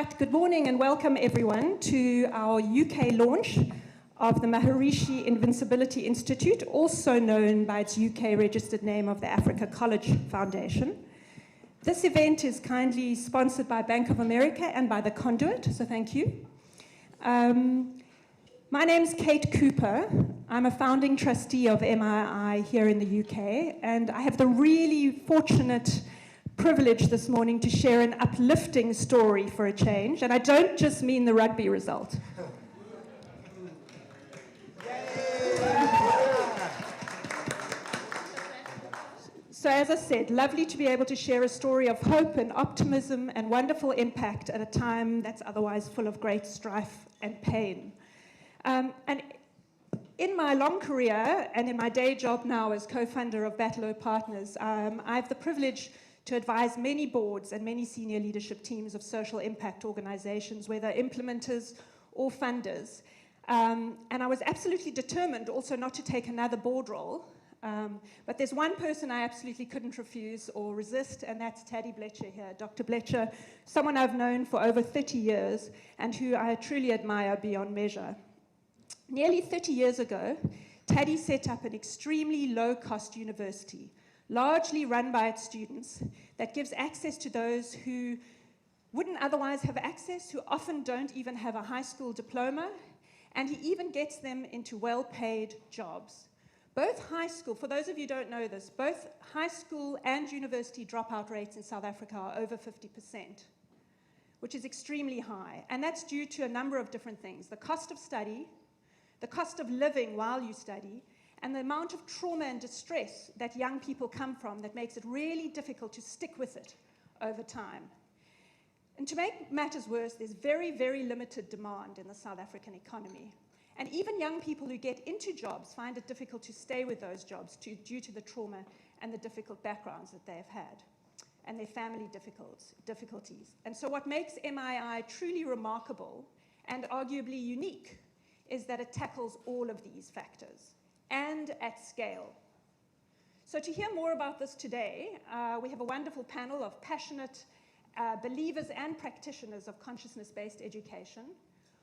right, good morning and welcome everyone to our UK launch of the Maharishi Invincibility Institute, also known by its UK registered name of the Africa College Foundation. This event is kindly sponsored by Bank of America and by the Conduit, so thank you. My name's Kate Kuper. I'm a founding trustee of MII here in the UK, and I have the really fortunate privilege this morning to share an uplifting story for a change, and I don't just mean the rugby result. So as I said, lovely to be able to share a story of hope and optimism and wonderful impact at a time that's otherwise full of great strife and pain. And in my long career and in my day job now as co-founder of Bateleur Partners, I have the privilege to advise many boards and many senior leadership teams of social impact organizations, whether implementers or funders. And I was absolutely determined also not to take another board role. But there's one person I absolutely couldn't refuse or resist, and that's Taddy Blecher here. Dr. Blecher, someone I've known for over 30 years and who I truly admire beyond measure. Nearly 30 years ago, Taddy set up an extremely low-cost university, largely run by its students, that gives access to those who wouldn't otherwise have access, who often don't even have a high school diploma, and he even gets them into well-paid jobs. Both high school, for those of you who don't know this, both high school and university dropout rates in South Africa are over 50%, which is extremely high, and that's due to a number of different things: the cost of study, the cost of living while you study, and the amount of trauma and distress that young people come from that makes it really difficult to stick with it over time. And to make matters worse, there's very, very limited demand in the South African economy. And even young people who get into jobs find it difficult to stay with those jobs due to the trauma and the difficult backgrounds that they've had and their family difficulties. And so what makes MII truly remarkable and arguably unique is that it tackles all of these factors, and at scale. So to hear more about this today, we have a wonderful panel of passionate believers and practitioners of consciousness-based education.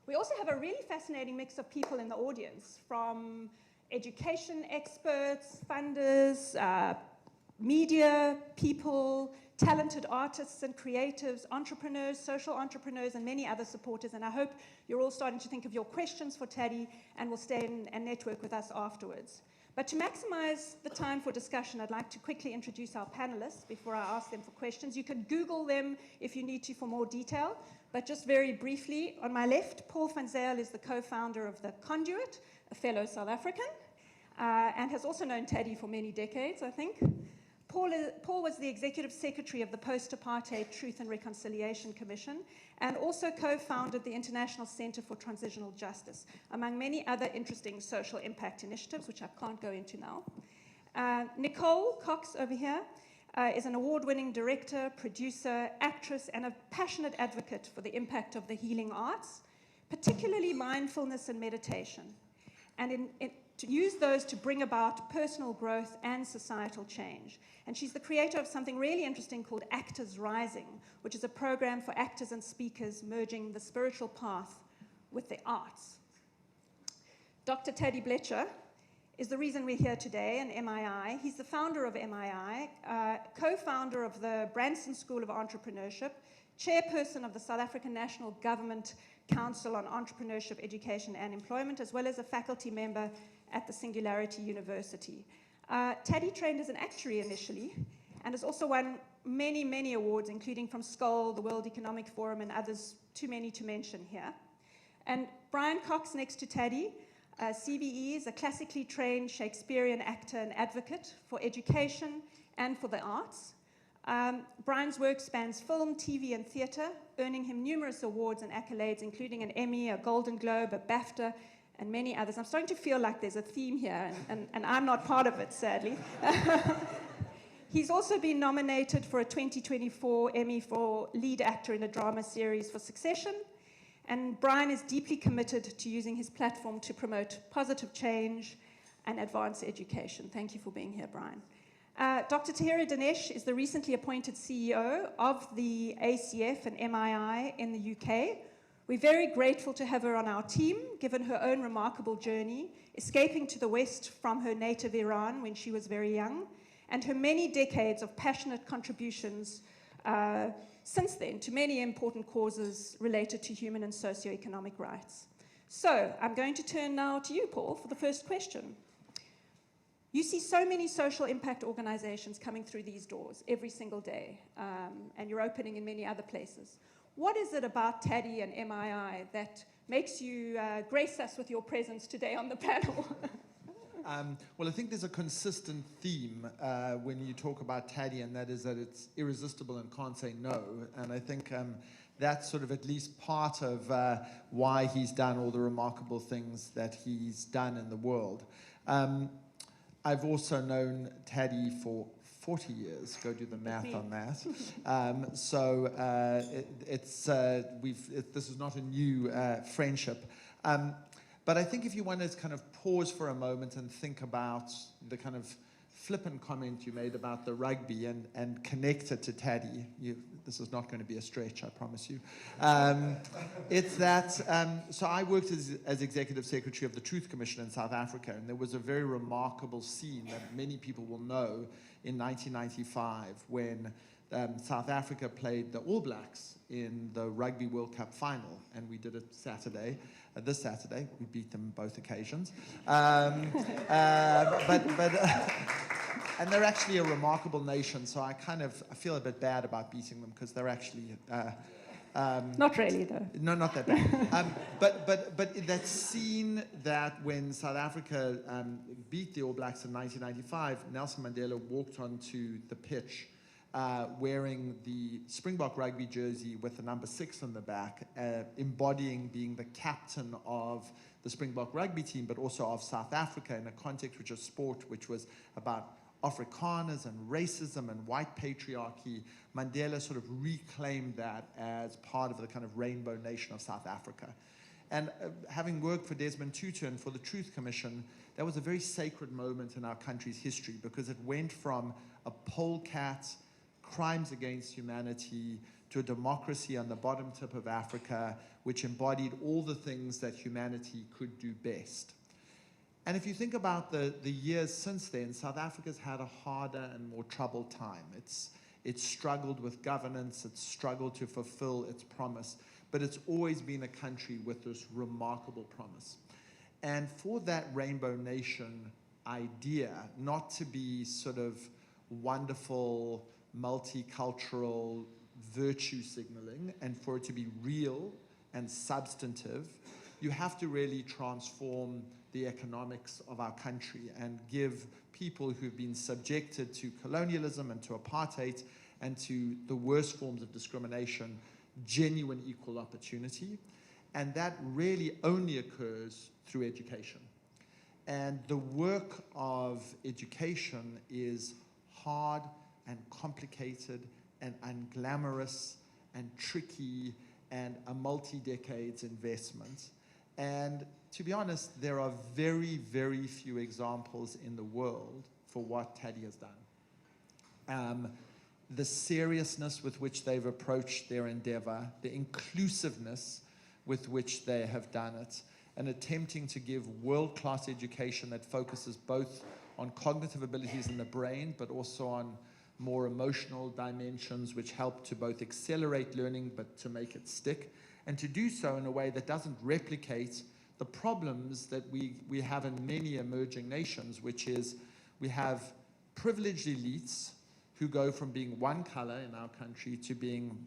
We also have a really fascinating mix of people in the audience, from education experts, funders, media people, talented artists and creatives, entrepreneurs, social entrepreneurs, and many other supporters. And I hope you're all starting to think of your questions for Taddy and will stay and network with us afterwards. But to maximize the time for discussion, I'd like to quickly introduce our panelists before I ask them for questions. You can Google them if you need to for more detail, but just very briefly, on my left, Paul van Zyl is the co-founder of the Conduit, a fellow South African, and has also known Taddy for many decades, I think. Paul was the executive secretary of the Post-Apartheid Truth and Reconciliation Commission, and also co-founded the International Center for Transitional Justice, among many other interesting social impact initiatives, which I can't go into now. Nicole Cox over here is an award-winning director, producer, actress, and a passionate advocate for the impact of the healing arts, particularly mindfulness and meditation, and to use those to bring about personal growth and societal change. And she's the creator of something really interesting called Actors Rising, which is a program for actors and speakers merging the spiritual path with the arts. Dr. Taddy Blecher is the reason we're here today, and MII. He's the founder of MII, co-founder of the Branson School of Entrepreneurship, chairperson of the South African National Government Council on Entrepreneurship, Education and Employment, as well as a faculty member at the Singularity University. Taddy trained as an actuary initially and has also won many, many awards, including from Skoll, the World Economic Forum, and others too many to mention here. And Brian Cox, next to Taddy, CBE, is a classically trained Shakespearean actor and advocate for education and for the arts. Brian's work spans film, TV, and theatre, earning him numerous awards and accolades, including an Emmy, a Golden Globe, a BAFTA, and many others. I'm starting to feel like there's a theme here, and I'm not part of it, sadly. He's also been nominated for a 2024 Emmy for lead actor in a drama series for Succession, and Brian is deeply committed to using his platform to promote positive change and advance education. Thank you for being here, Brian. Dr. Tahirih Danesh is the recently appointed CEO of the ACF and MII in the UK. We're very grateful to have her on our team, given her own remarkable journey, escaping to the West from her native Iran when she was very young, and her many decades of passionate contributions since then to many important causes related to human and socioeconomic rights. So I'm going to turn now to you, Paul, for the first question. You see so many social impact organizations coming through these doors every single day, and you're opening in many other places. What is it about Taddy and MII that makes you grace us with your presence today on the panel? Well, I think there's a consistent theme when you talk about Taddy, and that is that it's irresistible and can't say no. And I think that's sort of at least part of why he's done all the remarkable things that he's done in the world. I've also known Taddy for 40 years. Go do the math on that. This is not a new friendship. But I think if you want to kind of pause for a moment and think about the kind of flippant comment you made about the rugby and connect it to Taddy, this is not going to be a stretch, I promise you. It's that, so I worked as Executive Secretary of the Truth Commission in South Africa, and there was a very remarkable scene that many people will know in 1995 when South Africa played the All Blacks in the Rugby World Cup final, and we did it Saturday. This Saturday, we beat them both occasions. And they're actually a remarkable nation, so I feel a bit bad about beating them because they're actually... not really, though. No, not that bad. But that scene that when South Africa beat the All Blacks in 1995, Nelson Mandela walked onto the pitch wearing the Springbok rugby jersey with the number 6 on the back, embodying being the captain of the Springbok rugby team, but also of South Africa in a context which was sport, which was about Afrikaners and racism and white patriarchy. Mandela sort of reclaimed that as part of the kind of rainbow nation of South Africa. And having worked for Desmond Tutu and for the Truth Commission, that was a very sacred moment in our country's history because it went from a polecat, crimes against humanity, to a democracy on the bottom tip of Africa, which embodied all the things that humanity could do best. And if you think about the years since then, South Africa's had a harder and more troubled time. It's struggled with governance, it's struggled to fulfill its promise, but it's always been a country with this remarkable promise. And for that rainbow nation idea, not to be sort of wonderful, multicultural virtue signaling, and for it to be real and substantive, you have to really transform the economics of our country and give people who've been subjected to colonialism and to apartheid and to the worst forms of discrimination genuine equal opportunity. And that really only occurs through education. And the work of education is hard and complicated and unglamorous and tricky and a multi-decades investment. And to be honest, there are very, very few examples in the world for what Taddy has done. The seriousness with which they've approached their endeavor, the inclusiveness with which they have done it, and attempting to give world-class education that focuses both on cognitive abilities in the brain, but also on more emotional dimensions which help to both accelerate learning, but to make it stick, and to do so in a way that doesn't replicate the problems that we have in many emerging nations, which is we have privileged elites who go from being one color in our country to being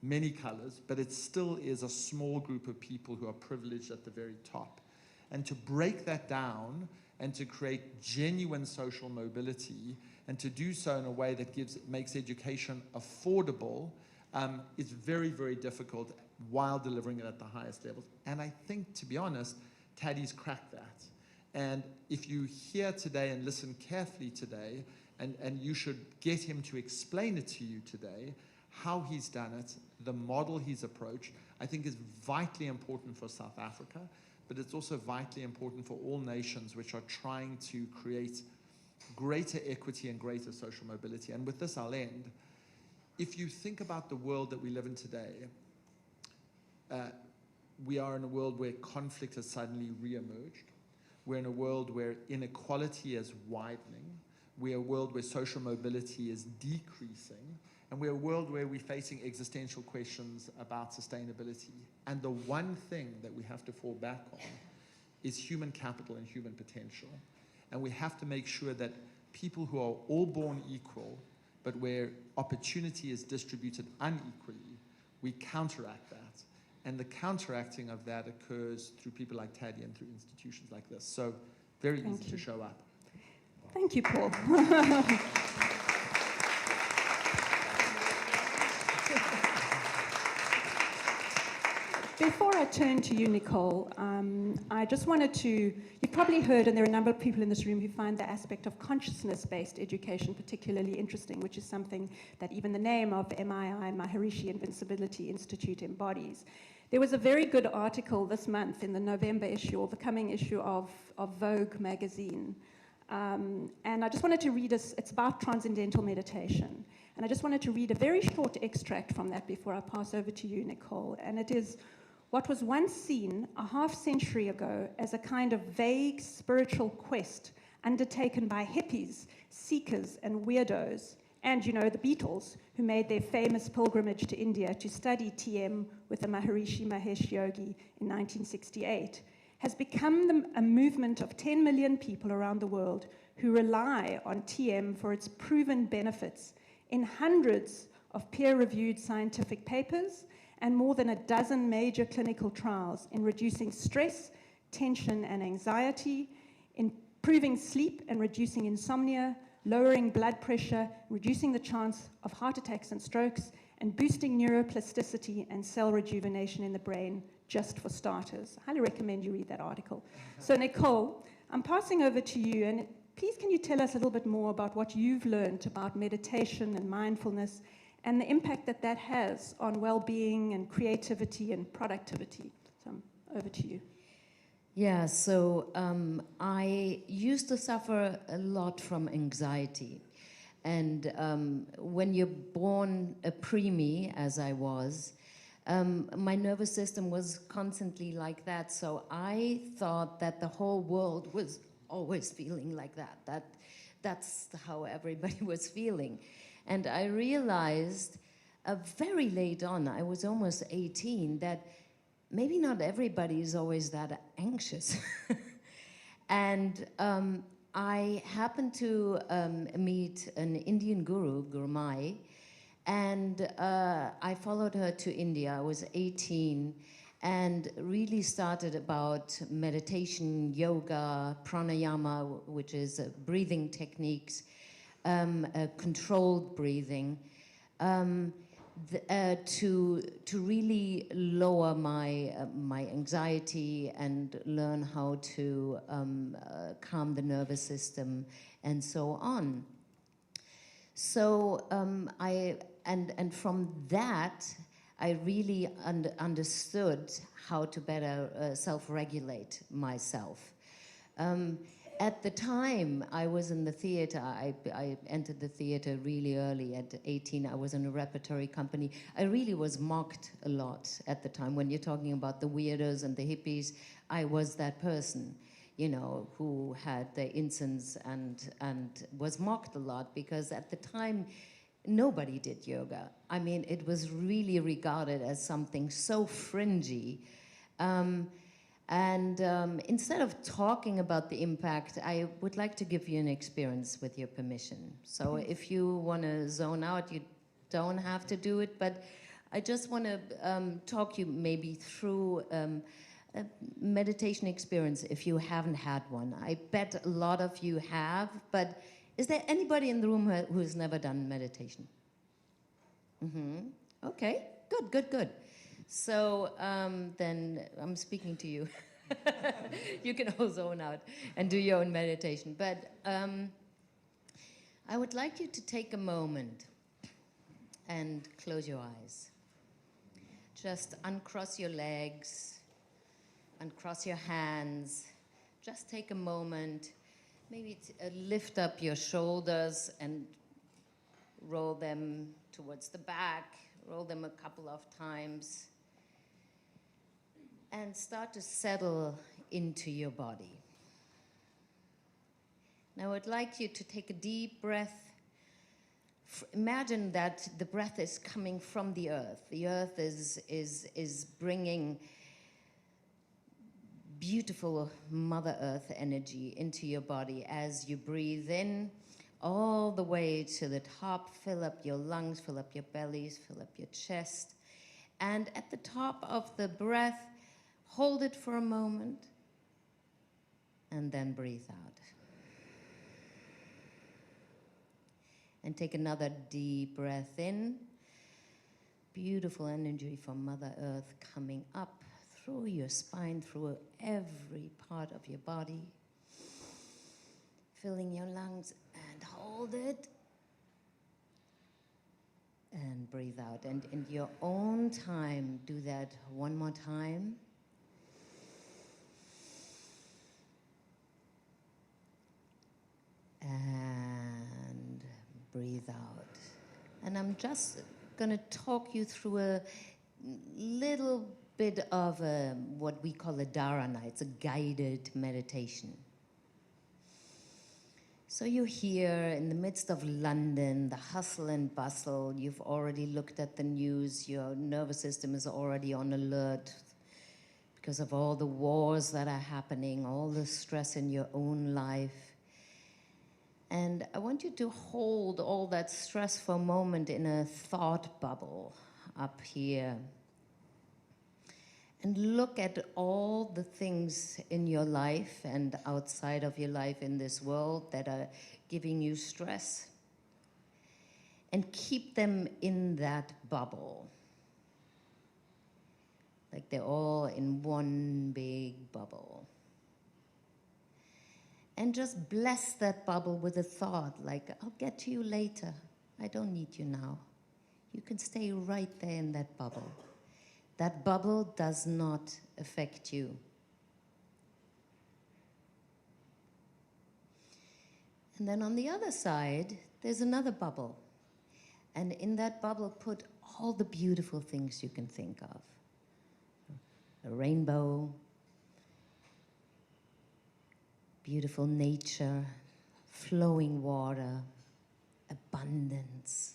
many colors, but it still is a small group of people who are privileged at the very top. And to break that down and to create genuine social mobility and to do so in a way that makes education affordable is very, very difficult while delivering it at the highest levels. And I think, to be honest, Taddy's cracked that. And if you hear today and listen carefully today, and you should get him to explain it to you today, how he's done it, the model he's approached, I think is vitally important for South Africa, but it's also vitally important for all nations which are trying to create greater equity and greater social mobility. And with this, I'll end. If you think about the world that we live in today, we are in a world where conflict has suddenly re-emerged. We're in a world where inequality is widening. We're a world where social mobility is decreasing. And we're a world where we're facing existential questions about sustainability. And the one thing that we have to fall back on is human capital and human potential. And we have to make sure that people who are all born equal, but where opportunity is distributed unequally, we counteract that. And the counteracting of that occurs through people like Taddy and through institutions like this. So very easy to show up. Thank you, Paul. Before I turn to you, Nicole, I just wanted to, you've probably heard, and there are a number of people in this room who find the aspect of consciousness-based education particularly interesting, which is something that even the name of MII, Maharishi Invincibility Institute, embodies. There was a very good article this month in the November issue, or the coming issue of Vogue magazine. And I just wanted to read it's about transcendental meditation. And I just wanted to read a very short extract from that before I pass over to you, Nicole. And it is, what was once seen a half-century ago as a kind of vague spiritual quest undertaken by hippies, seekers, and weirdos, and, you know, the Beatles, who made their famous pilgrimage to India to study TM with the Maharishi Mahesh Yogi in 1968, has become a movement of 10 million people around the world who rely on TM for its proven benefits in hundreds of peer-reviewed scientific papers and more than a dozen major clinical trials in reducing stress, tension, and anxiety, improving sleep and reducing insomnia, lowering blood pressure, reducing the chance of heart attacks and strokes, and boosting neuroplasticity and cell rejuvenation in the brain, just for starters. I highly recommend you read that article. So Nicole, I'm passing over to you, and please can you tell us a little bit more about what you've learned about meditation and mindfulness and the impact that that has on well-being and creativity and productivity. So over to you. Yeah, so I used to suffer a lot from anxiety. And when you're born a preemie, as I was, my nervous system was constantly like that. So I thought that the whole world was always feeling like that. That's how everybody was feeling. And I realized very late on, I was almost 18, that maybe not everybody is always that anxious. And I happened to meet an Indian guru, Guru Mai, and I followed her to India. I was 18 and really started about meditation, yoga, pranayama, which is breathing techniques, controlled breathing, to really lower my anxiety and learn how to calm the nervous system and so on. So and from that I really understood how to better self-regulate myself. At the time I was in the theater, I entered the theater really early at 18. I was in a repertory company. I really was mocked a lot at the time. When you're talking about the weirdos and the hippies, I was that person, you know, who had the incense and was mocked a lot because at the time nobody did yoga. I mean, it was really regarded as something so fringy. Instead of talking about the impact, I would like to give you an experience with your permission. So if you want to zone out, you don't have to do it, but I just want to talk you maybe through a meditation experience if you haven't had one. I bet a lot of you have, but is there anybody in the room who has never done meditation? Okay, good. So then I'm speaking to you. You can all zone out and do your own meditation. But I would like you to take a moment and close your eyes. Just uncross your legs, uncross your hands. Just take a moment Maybe lift up your shoulders and roll them towards the back, roll them a couple of times, and start to settle into your body. Now I'd like you to take a deep breath. Imagine that the breath is coming from the earth. The earth is bringing beautiful Mother Earth energy into your body as you breathe in all the way to the top. Fill up your lungs, fill up your bellies, fill up your chest. And at the top of the breath, hold it for a moment and then breathe out. And take another deep breath in. Beautiful energy from Mother Earth coming up through your spine, through every part of your body. Filling your lungs and hold it. And breathe out. And in your own time, do that one more time. And breathe out. And I'm just going to talk you through a little bit of what we call a dharana. It's a guided meditation. So you're here in the midst of London, the hustle and bustle. You've already looked at the news. Your nervous system is already on alert because of all the wars that are happening, all the stress in your own life. And I want you to hold all that stress for a moment in a thought bubble up here. And look at all the things in your life and outside of your life in this world that are giving you stress. And keep them in that bubble. Like they're all in one big bubble. And just bless that bubble with a thought like, I'll get to you later. I don't need you now. You can stay right there in that bubble. That bubble does not affect you. And then on the other side, there's another bubble. And in that bubble, put all the beautiful things you can think of. A rainbow, beautiful nature, flowing water, abundance.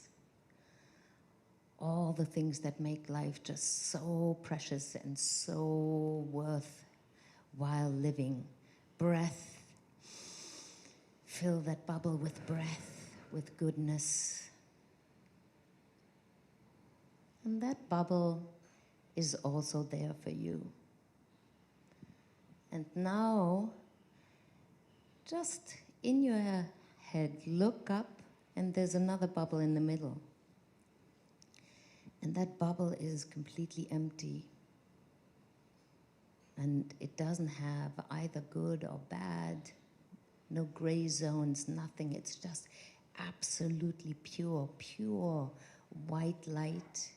All the things that make life just so precious and so worthwhile living. Breath. Fill that bubble with breath, with goodness. And that bubble is also there for you. And now, just in your head, look up, and there's another bubble in the middle. And that bubble is completely empty. And it doesn't have either good or bad, no gray zones, nothing. It's just absolutely pure, pure white light.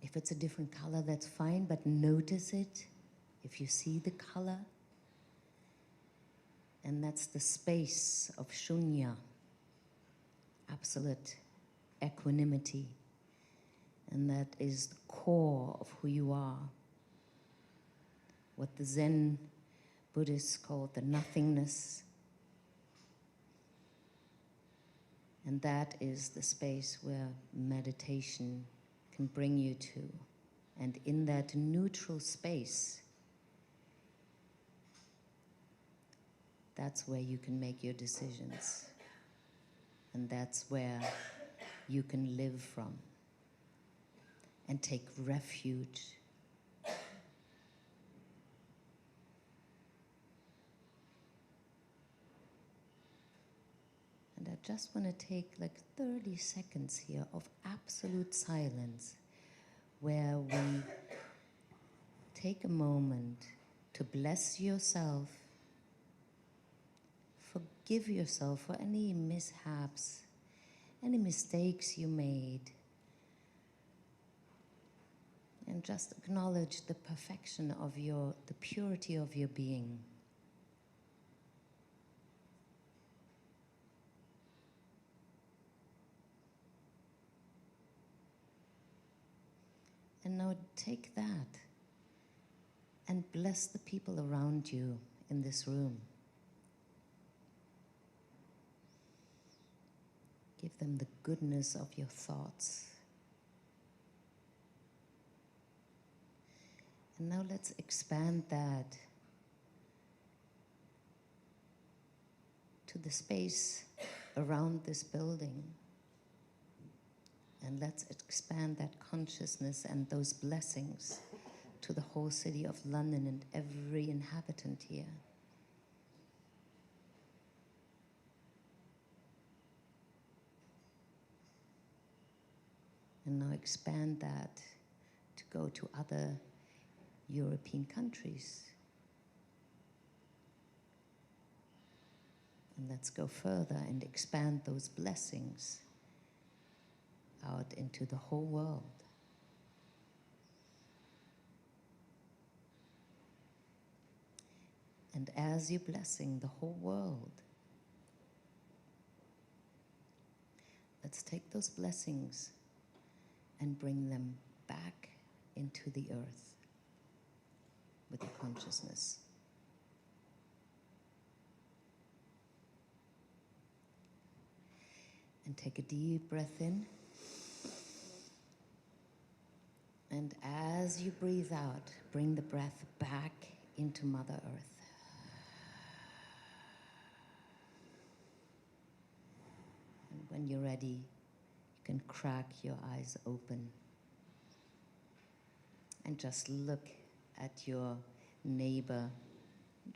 If it's a different color, that's fine, but notice it if you see the color. And that's the space of shunya, absolute equanimity. And that is the core of who you are. What the Zen Buddhists call the nothingness. And that is the space where meditation can bring you to. And in that neutral space, that's where you can make your decisions. And that's where you can live from and take refuge. And I just want to take like 30 seconds here of absolute silence where we take a moment to bless yourself, forgive yourself for any mishaps, any mistakes you made, and just acknowledge the perfection of the purity of your being. now take that and bless the people around you in this room. Give them the goodness of your thoughts. And now let's expand that to the space around this building. And let's expand that consciousness and those blessings to the whole city of London and every inhabitant here. And now expand that to go to other European countries. And let's go further and expand those blessings out into the whole world. And as you're blessing the whole world, let's take those blessings and bring them back into the earth with your consciousness. And take a deep breath in. And as you breathe out, bring the breath back into Mother Earth. And when you're ready, you can crack your eyes open and just look at your neighbor.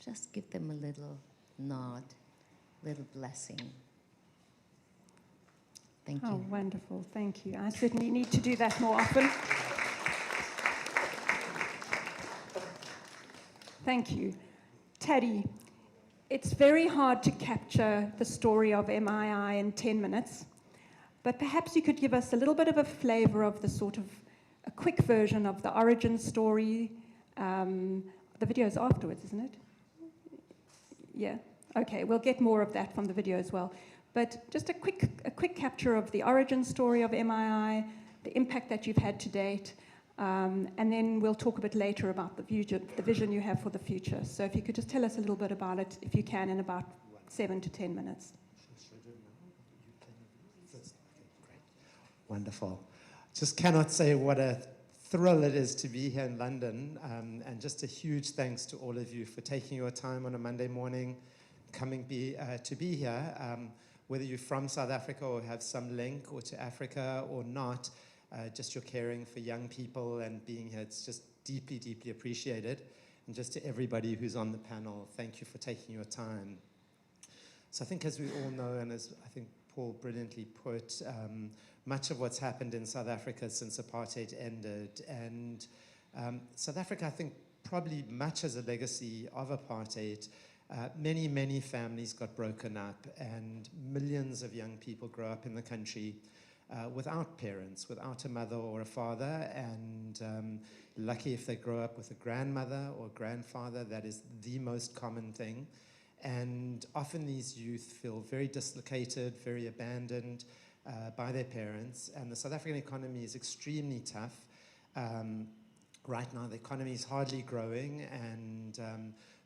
Just give them a little nod, little blessing. Thank you. Oh, wonderful. Thank you. I certainly need to do that more often. Thank you. Taddy, it's very hard to capture the story of MII in 10 minutes, but perhaps you could give us a little bit of a flavor of the sort of a quick version of the origin story. The video is afterwards, isn't it? Yeah. Okay, we'll get more of that from the video as well. But just a quick capture of the origin story of MII, the impact that you've had to date, and then we'll talk a bit later about the vision you have for the future. So if you could just tell us a little bit about it, if you can, in about 7 to 10 minutes. Wonderful. Just cannot say what a thrill it is to be here in London, and just a huge thanks to all of you for taking your time on a Monday morning, coming to be here. Whether you're from South Africa or have some link or to Africa or not, just your caring for young people and being here, it's just deeply, deeply appreciated. And just to everybody who's on the panel, thank you for taking your time. So I think, as we all know, and as I think Paul brilliantly put, much of what's happened in South Africa since apartheid ended. And South Africa, I think, probably much as a legacy of apartheid. Many, many families got broken up, and millions of young people grow up in the country without parents, without a mother or a father, and lucky if they grow up with a grandmother or grandfather. That is the most common thing. And often these youth feel very dislocated, very abandoned by their parents, and the South African economy is extremely tough. Right now, the economy is hardly growing, and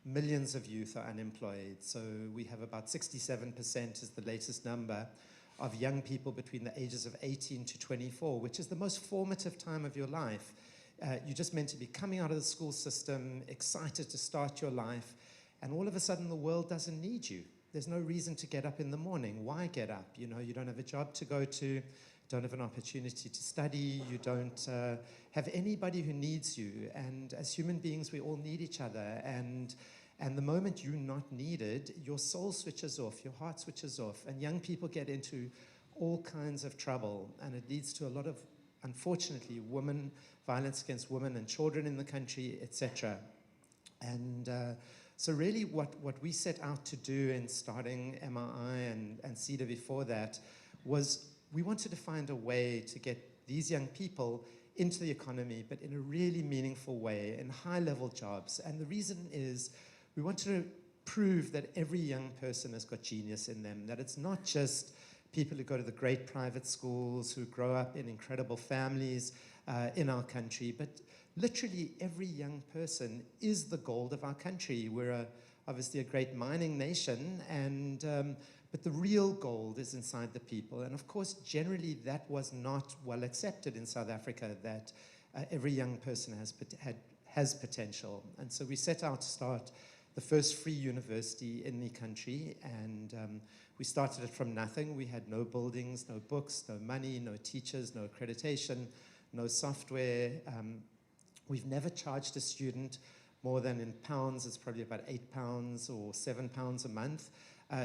millions of youth are unemployed. So we have about 67% is the latest number of young people between the ages of 18 to 24, which is the most formative time of your life. You're just meant to be coming out of the school system, excited to start your life, and all of a sudden the world doesn't need you. There's no reason to get up in the morning. Why get up? You know, you don't have a job to go to, don't have an opportunity to study, you don't have anybody who needs you. And as human beings, we all need each other. And the moment you're not needed, your soul switches off, your heart switches off, and young people get into all kinds of trouble. And it leads to a lot of, unfortunately, violence against women and children in the country, etc. And so really what we set out to do in starting MII and CEDA before that was we wanted to find a way to get these young people into the economy, but in a really meaningful way, in high-level jobs. And the reason is we wanted to prove that every young person has got genius in them, that it's not just people who go to the great private schools, who grow up in incredible families, in our country. But literally every young person is the gold of our country. We're obviously a great mining nation, but the real gold is inside the people. And of course, generally that was not well accepted in South Africa, that every young person has potential. And so we set out to start the first free university in the country, and we started it from nothing. We had no buildings, no books, no money, no teachers, no accreditation, no software. We've never charged a student more than in pounds. It's probably about £8 or £7 a month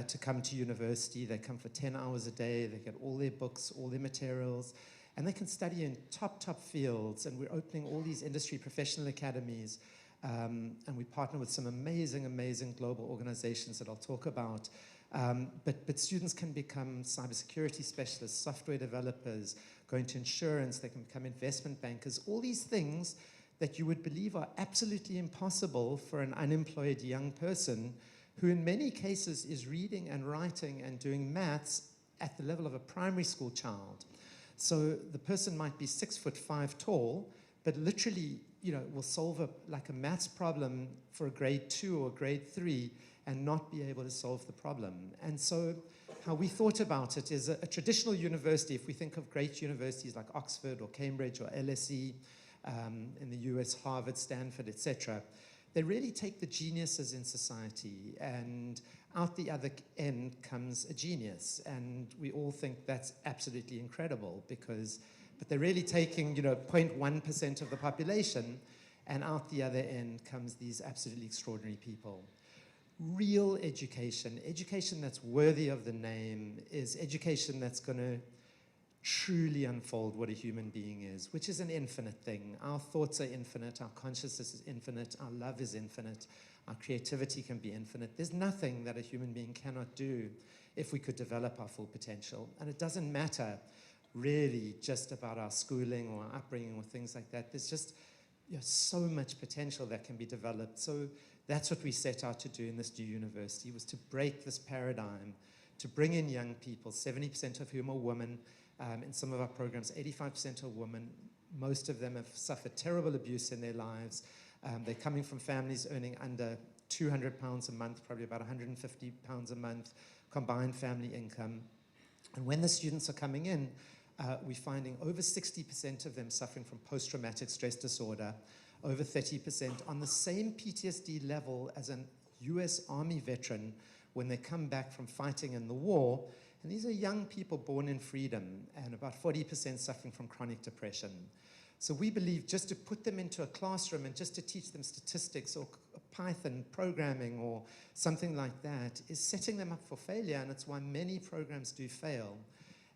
to come to university. They come for 10 hours a day. They get all their books, all their materials, and they can study in top fields. And we're opening all these industry professional academies. And we partner with some amazing global organizations that I'll talk about. But students can become cybersecurity specialists, software developers, go into insurance, they can become investment bankers, all these things that you would believe are absolutely impossible for an unemployed young person who in many cases is reading and writing and doing maths at the level of a primary school child. So the person might be 6'5" tall, but literally, will solve a maths problem for a grade 2 or grade 3 and not be able to solve the problem. And so how we thought about it is a traditional university, if we think of great universities like Oxford or Cambridge or LSE, in the US, Harvard, Stanford, etc., they really take the geniuses in society, and out the other end comes a genius. And we all think that's absolutely incredible, but they're really taking 0.1% of the population, and out the other end comes these absolutely extraordinary people. Real education that's worthy of the name, is education that's going to truly unfold what a human being is, which is an infinite thing. Our thoughts are infinite, our consciousness is infinite, our love is infinite, our creativity can be infinite. There's nothing that a human being cannot do if we could develop our full potential. And it doesn't matter really just about our schooling or our upbringing or things like that. There's just so much potential that can be developed. So that's what we set out to do in this new university, was to break this paradigm, to bring in young people, 70% of whom are women. In some of our programs, 85% are women. Most of them have suffered terrible abuse in their lives. They're coming from families earning under £200 a month, probably about £150 a month, combined family income. And when the students are coming in, we're finding over 60% of them suffering from post-traumatic stress disorder, over 30% on the same PTSD level as an US Army veteran when they come back from fighting in the war. And these are young people born in freedom, and about 40% suffering from chronic depression. So we believe just to put them into a classroom and just to teach them statistics or Python programming or something like that is setting them up for failure, and it's why many programs do fail.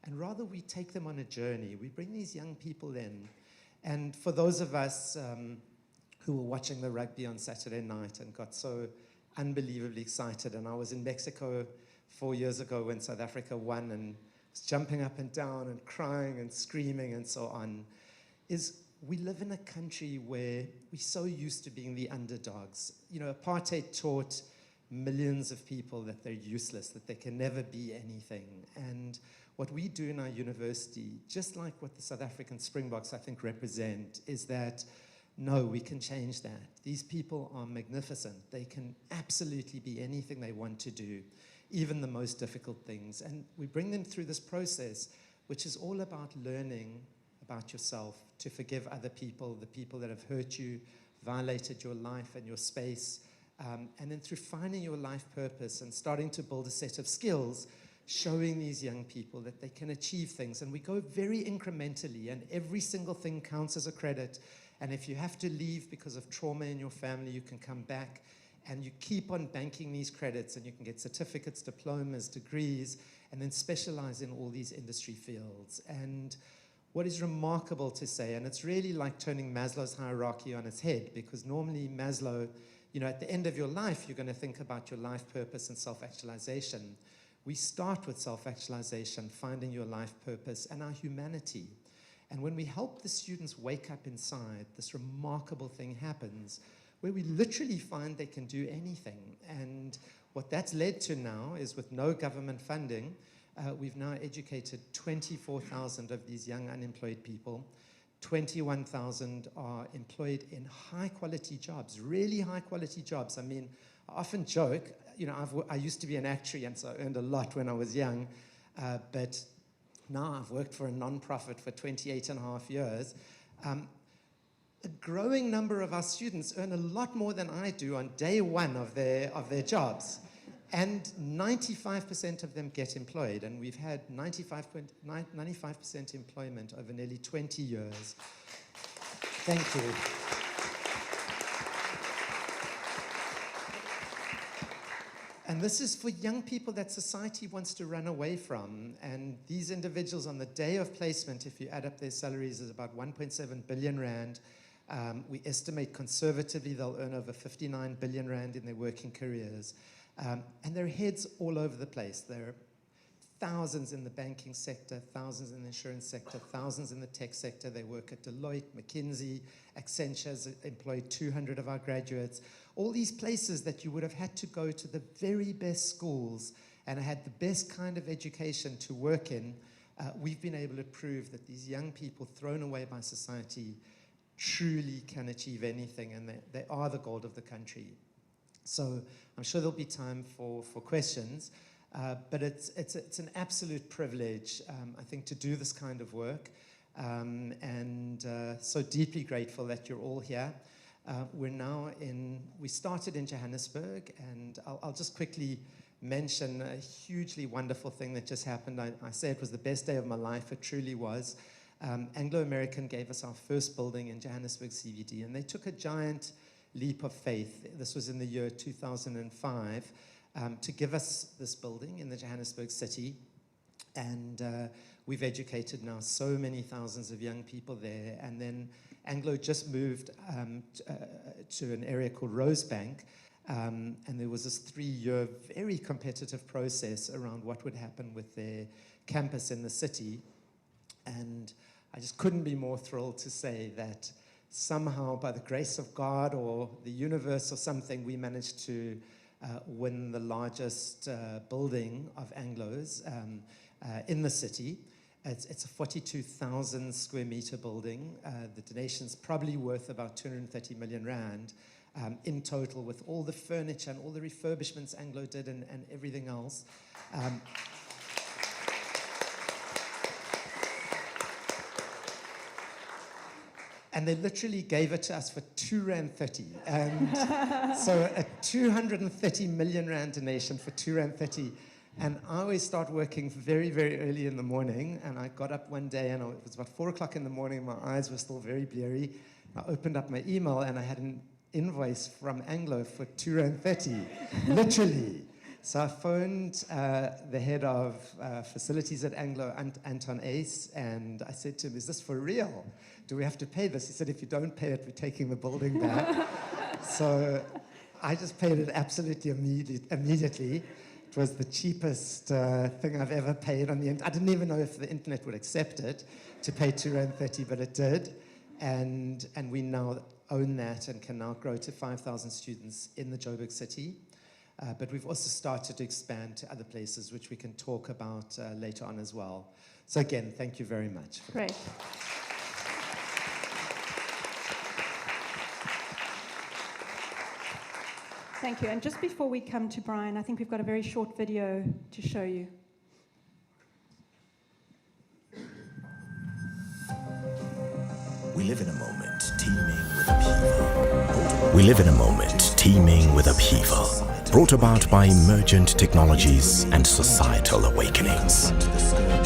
And rather we take them on a journey. We bring these young people in. And for those of us who were watching the rugby on Saturday night and got so unbelievably excited, and I was in Mexico 4 years ago when South Africa won and was jumping up and down and crying and screaming and so on, is we live in a country where we're so used to being the underdogs. Apartheid taught millions of people that they're useless, that they can never be anything. And what we do in our university, just like what the South African Springboks, I think, represent, is that, no, we can change that. These people are magnificent. They can absolutely be anything they want to do, even the most difficult things. And we bring them through this process, which is all about learning about yourself, to forgive other people, the people that have hurt you, violated your life and your space, and then through finding your life purpose and starting to build a set of skills, showing these young people that they can achieve things. And we go very incrementally, and every single thing counts as a credit. And if you have to leave because of trauma in your family, you can come back and you keep on banking these credits, and you can get certificates, diplomas, degrees, and then specialize in all these industry fields. And what is remarkable to say, and it's really like turning Maslow's hierarchy on its head, because normally Maslow, at the end of your life, you're going to think about your life purpose and self-actualization. We start with self-actualization, finding your life purpose and our humanity. And when we help the students wake up inside, this remarkable thing happens where we literally find they can do anything. And what that's led to now is, with no government funding, we've now educated 24,000 of these young unemployed people, 21,000 are employed in high-quality jobs, really high-quality jobs. I mean, I often joke, I used to be an actuary, and so I earned a lot when I was young, but now I've worked for a non-profit for 28 and a half years. A growing number of our students earn a lot more than I do on day one of their jobs. And 95% of them get employed, and we've had 95% employment over nearly 20 years. Thank you. And this is for young people that society wants to run away from. And these individuals on the day of placement, if you add up their salaries, is about 1.7 billion rand. We estimate conservatively they'll earn over 59 billion rand in their working careers. And their heads all over the place. There are thousands in the banking sector, thousands in the insurance sector, thousands in the tech sector. They work at Deloitte, McKinsey, Accenture's employed 200 of our graduates. All these places that you would have had to go to the very best schools and had the best kind of education to work in. We've been able to prove that these young people thrown away by society truly can achieve anything, and they are the gold of the country. So I'm sure there'll be time for questions, but it's an absolute privilege, I think, to do this kind of work, and so deeply grateful that you're all here. We started in Johannesburg, and I'll just quickly mention a hugely wonderful thing that just happened. I say it was the best day of my life. It truly was. Anglo-American gave us our first building in Johannesburg CBD, and they took a giant leap of faith. This was in the year 2005, to give us this building in the Johannesburg city. And we've educated now so many thousands of young people there. And then Anglo just moved to an area called Rosebank. And there was this 3-year very competitive process around what would happen with their campus in the city. And I just couldn't be more thrilled to say that somehow, by the grace of God or the universe or something, we managed to win the largest building of Anglo's in the city. It's a 42,000 square meter building. The donation's probably worth about 230 million rand in total, with all the furniture and all the refurbishments Anglo did and everything else. And they literally gave it to us for 2.30 rand. And so a 230 million rand donation for 2.30 rand. And I always start working very, very early in the morning. And I got up one day, and it was about 4 o'clock in the morning. My eyes were still very blurry. I opened up my email, and I had an invoice from Anglo for 2.30 rand, literally. So I phoned the head of facilities at Anglo, Anton Ace, and I said to him, "Is this for real? Do we have to pay this?" He said, "If you don't pay it, we're taking the building back." So I just paid it absolutely immediately. It was the cheapest thing I've ever paid on the internet. I didn't even know if the internet would accept it to pay 2.30 rand, but it did. And we now own that and can now grow to 5,000 students in the Joburg city. But we've also started to expand to other places, which we can talk about later on as well. So again, thank you very much. Great. Thank you. And just before we come to Brian, I think we've got a very short video to show you. We live in a moment teeming with upheaval. We live in a moment teeming with upheaval, brought about by emergent technologies and societal awakenings.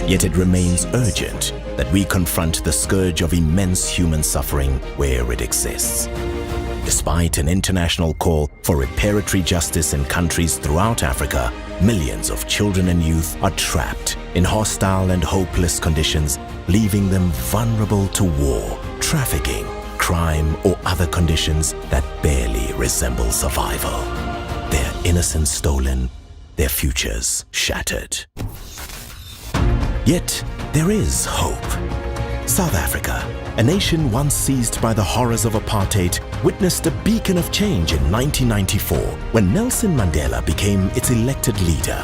Yet it remains urgent that we confront the scourge of immense human suffering where it exists. Despite an international call for reparatory justice in countries throughout Africa, millions of children and youth are trapped in hostile and hopeless conditions, leaving them vulnerable to war, trafficking, crime, or other conditions that barely resemble survival. Their innocence stolen, their futures shattered. Yet there is hope. South Africa, a nation once seized by the horrors of apartheid, witnessed a beacon of change in 1994 when Nelson Mandela became its elected leader.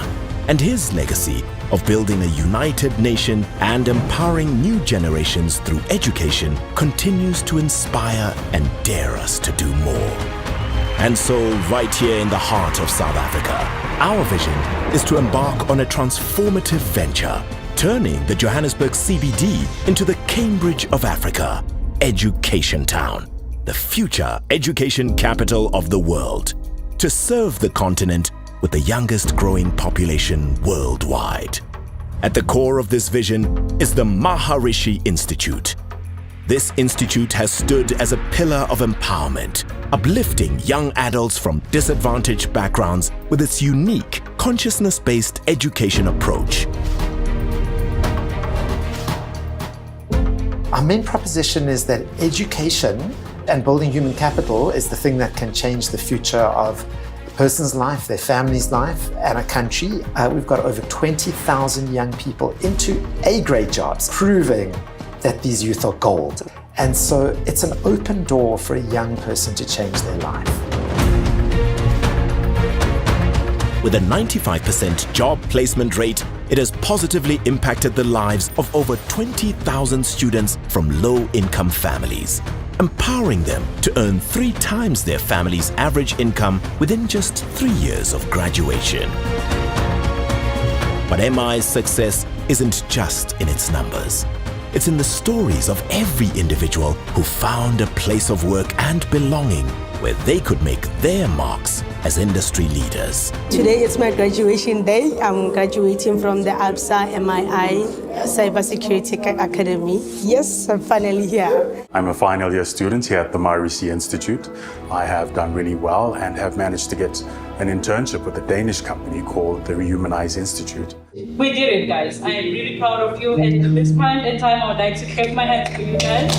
And his legacy of building a united nation and empowering new generations through education continues to inspire and dare us to do more. And so, right here in the heart of South Africa, our vision is to embark on a transformative venture, turning the Johannesburg CBD into the Cambridge of Africa, Education Town, the future education capital of the world, to serve the continent with the youngest growing population worldwide. At the core of this vision is the Maharishi Institute. This institute has stood as a pillar of empowerment, uplifting young adults from disadvantaged backgrounds with its unique, consciousness-based education approach. Our main proposition is that education and building human capital is the thing that can change the future of a person's life, their family's life, and a country. We've got over 20,000 young people into A-grade jobs, proving that these youth are gold. And so it's an open door for a young person to change their life. With a 95% job placement rate, it has positively impacted the lives of over 20,000 students from low-income families, empowering them to earn 3 times their family's average income within just 3 years of graduation. But MI's success isn't just in its numbers. It's in the stories of every individual who found a place of work and belonging where they could make their marks as industry leaders. Today is my graduation day. I'm graduating from the ABSA MII Cybersecurity Academy. Yes, I'm finally here. I'm a final year student here at the Maharishi Institute. I have done really well and have managed to get an internship with a Danish company called the Rehumanize Institute. We did it, guys. I am really proud of you, and at this point in time, I would like to clap my hands for you guys.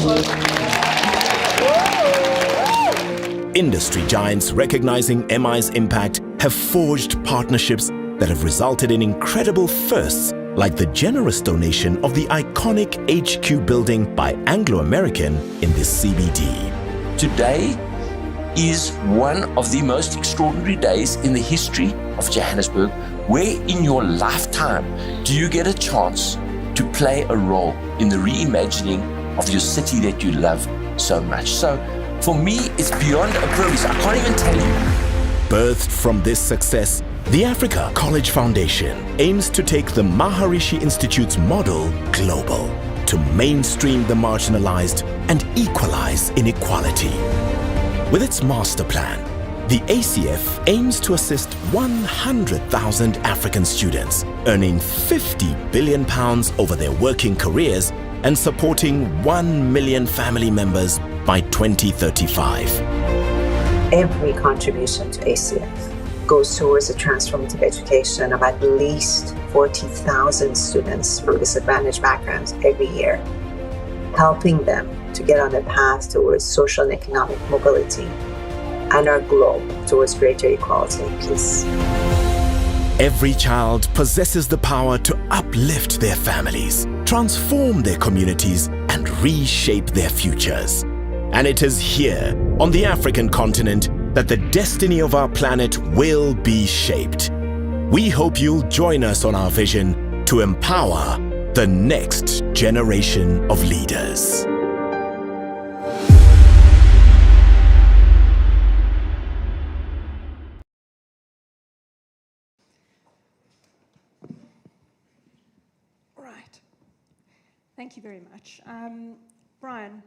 Industry giants recognizing MI's impact have forged partnerships that have resulted in incredible firsts, like the generous donation of the iconic HQ building by Anglo American in this CBD. Today is one of the most extraordinary days in the history of Johannesburg. Where in your lifetime do you get a chance to play a role in the reimagining of your city that you love so much? So for me, it's beyond a privilege. I can't even tell you. Birthed from this success, the Africa College Foundation aims to take the Maharishi Institute's model global, to mainstream the marginalized and equalize inequality. With its master plan, the ACF aims to assist 100,000 African students, earning £50 billion over their working careers and supporting 1 million family members by 2035. Every contribution to ACF goes towards a transformative education of at least 40,000 students from disadvantaged backgrounds every year, helping them to get on the path towards social and economic mobility and our globe towards greater equality and peace. Every child possesses the power to uplift their families, transform their communities, and reshape their futures. And it is here, on the African continent, that the destiny of our planet will be shaped. We hope you'll join us on our vision to empower the next generation of leaders. Right. Thank you very much. Brian,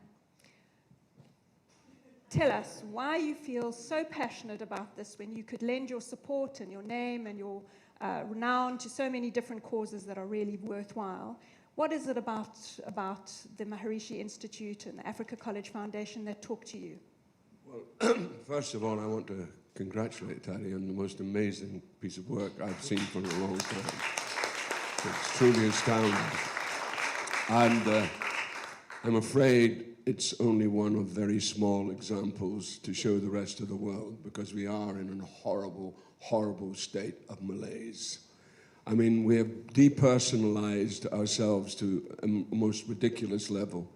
tell us why you feel so passionate about this when you could lend your support and your name and your renown to so many different causes that are really worthwhile. What is it about the Maharishi Institute and the Africa College Foundation that talk to you? Well, first of all, I want to congratulate Taddy on the most amazing piece of work I've seen for a long time. It's truly astounding. And I'm afraid it's only one of very small examples to show the rest of the world, because we are in a horrible, horrible state of malaise. I mean, we have depersonalized ourselves to a most ridiculous level.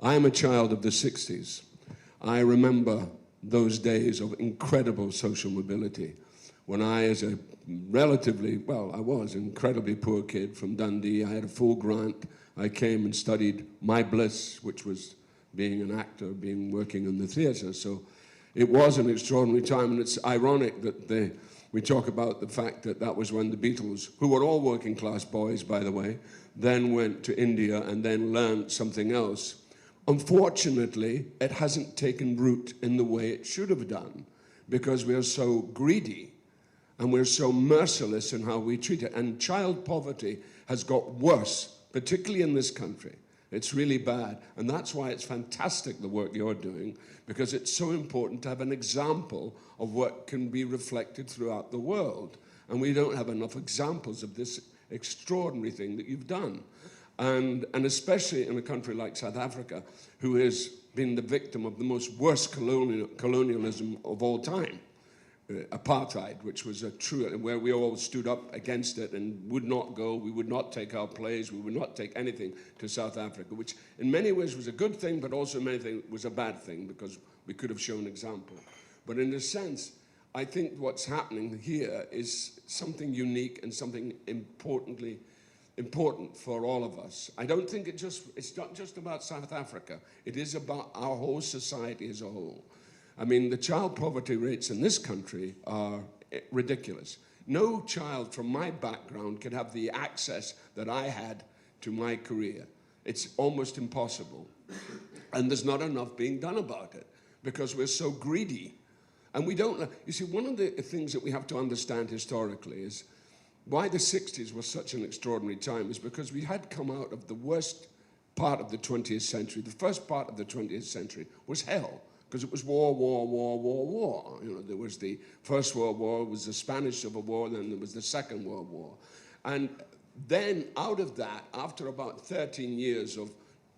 I am a child of the 60s. I remember those days of incredible social mobility, when I, as a I was an incredibly poor kid from Dundee. I had a full grant. I came and studied my bliss, which was being an actor, working in the theatre. So it was an extraordinary time, and it's ironic that we talk about the fact that that was when the Beatles, who were all working class boys, by the way, then went to India and then learned something else. Unfortunately, it hasn't taken root in the way it should have done, because we are so greedy and we're so merciless in how we treat it. And child poverty has got worse, particularly in this country. It's really bad. And that's why it's fantastic, the work you're doing, because it's so important to have an example of what can be reflected throughout the world. And we don't have enough examples of this extraordinary thing that you've done. And especially in a country like South Africa, who has been the victim of the most worst colonialism of all time. Apartheid, which was a true, where we all stood up against it and would not go, we would not take our plays, we would not take anything to South Africa, which in many ways was a good thing, but also in many things was a bad thing, because we could have shown example. But in a sense, I think what's happening here is something unique and something important for all of us. I don't think it's not just about South Africa, it is about our whole society as a whole. I mean, the child poverty rates in this country are ridiculous. No child from my background can have the access that I had to my career. It's almost impossible. And there's not enough being done about it, because we're so greedy. And we don't, you see, one of the things that we have to understand historically is why the 60s was such an extraordinary time is because we had come out of the worst part of the 20th century. The first part of the 20th century was hell, because it was war, war, war, war, war. You know, there was the First World War, was the Spanish Civil War, then there was the Second World War. And then out of that, after about 13 years of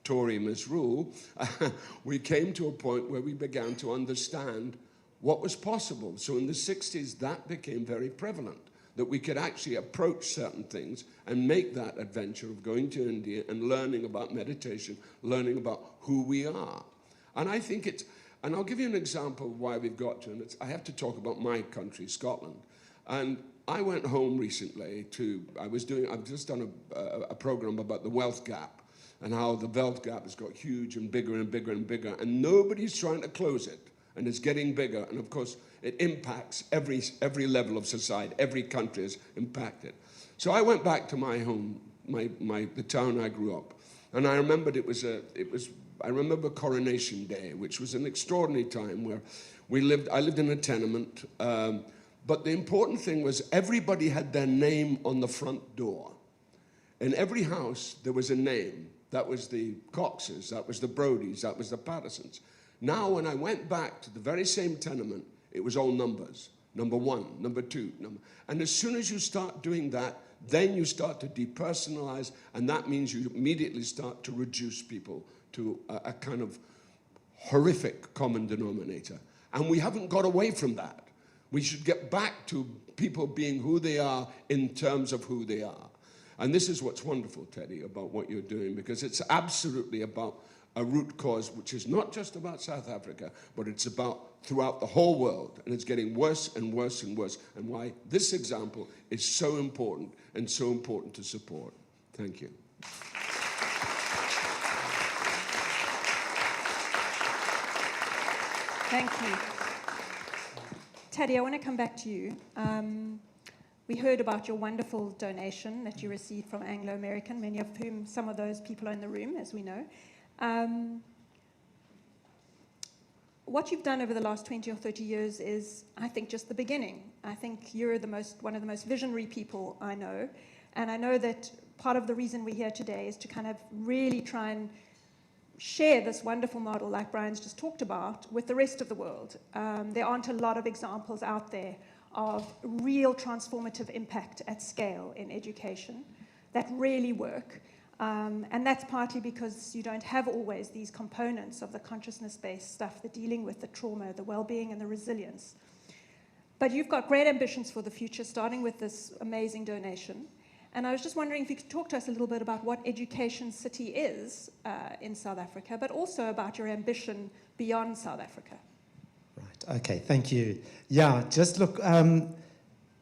Tory misrule, we came to a point where we began to understand what was possible. So in the 60s, that became very prevalent, that we could actually approach certain things and make that adventure of going to India and learning about meditation, learning about who we are. And I think it's, and I'll give you an example of why we've got to, and I have to talk about my country, Scotland. And I went home recently I've just done a program about the wealth gap and how the wealth gap has got huge and bigger and bigger and bigger, and nobody's trying to close it, and it's getting bigger. And of course, it impacts every level of society. Every country is impacted. So I went back to my home, the town I grew up, and I remembered I remember Coronation Day, which was an extraordinary time where I lived in a tenement, but the important thing was everybody had their name on the front door. In every house, there was a name. That was the Coxes, that was the Brodies, that was the Pattersons. Now, when I went back to the very same tenement, it was all numbers. Number 1, number 2, and as soon as you start doing that, then you start to depersonalize, and that means you immediately start to reduce people to a kind of horrific common denominator. And we haven't got away from that. We should get back to people being who they are in terms of who they are. And this is what's wonderful, Teddy, about what you're doing, because it's absolutely about a root cause, which is not just about South Africa, but it's about throughout the whole world. And it's getting worse and worse and worse. And why this example is so important and so important to support. Thank you. Thank you. Taddy, I want to come back to you. We heard about your wonderful donation that you received from Anglo American, many of whom, some of those people are in the room, as we know. What you've done over the last 20 or 30 years is, I think, just the beginning. I think you're one of the most visionary people I know. And I know that part of the reason we're here today is to kind of really try and share this wonderful model like Brian's just talked about with the rest of the world. There aren't a lot of examples out there of real transformative impact at scale in education that really work. And that's partly because you don't have always these components of the consciousness-based stuff, the dealing with the trauma, the well-being, and the resilience. But you've got great ambitions for the future, starting with this amazing donation. And I was just wondering if you could talk to us a little bit about what Education City is in South Africa, but also about your ambition beyond South Africa. Right, okay, thank you. Yeah, just look,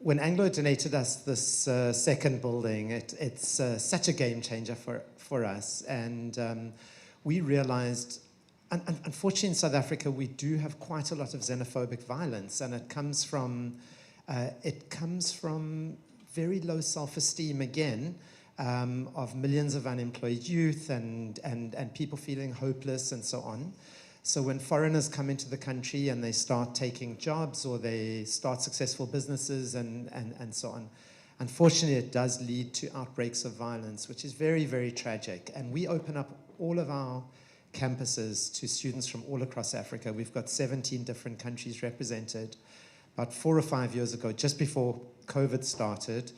when Anglo donated us this second building, it's such a game changer for us. And we realized, unfortunately in South Africa, we do have quite a lot of xenophobic violence, and it comes from very low self-esteem again, of millions of unemployed youth and people feeling hopeless and so on. So when foreigners come into the country and they start taking jobs or they start successful businesses and so on, unfortunately it does lead to outbreaks of violence, which is very, very tragic. And we open up all of our campuses to students from all across Africa. We've got 17 different countries represented. About 4 or 5 years ago, just before COVID started,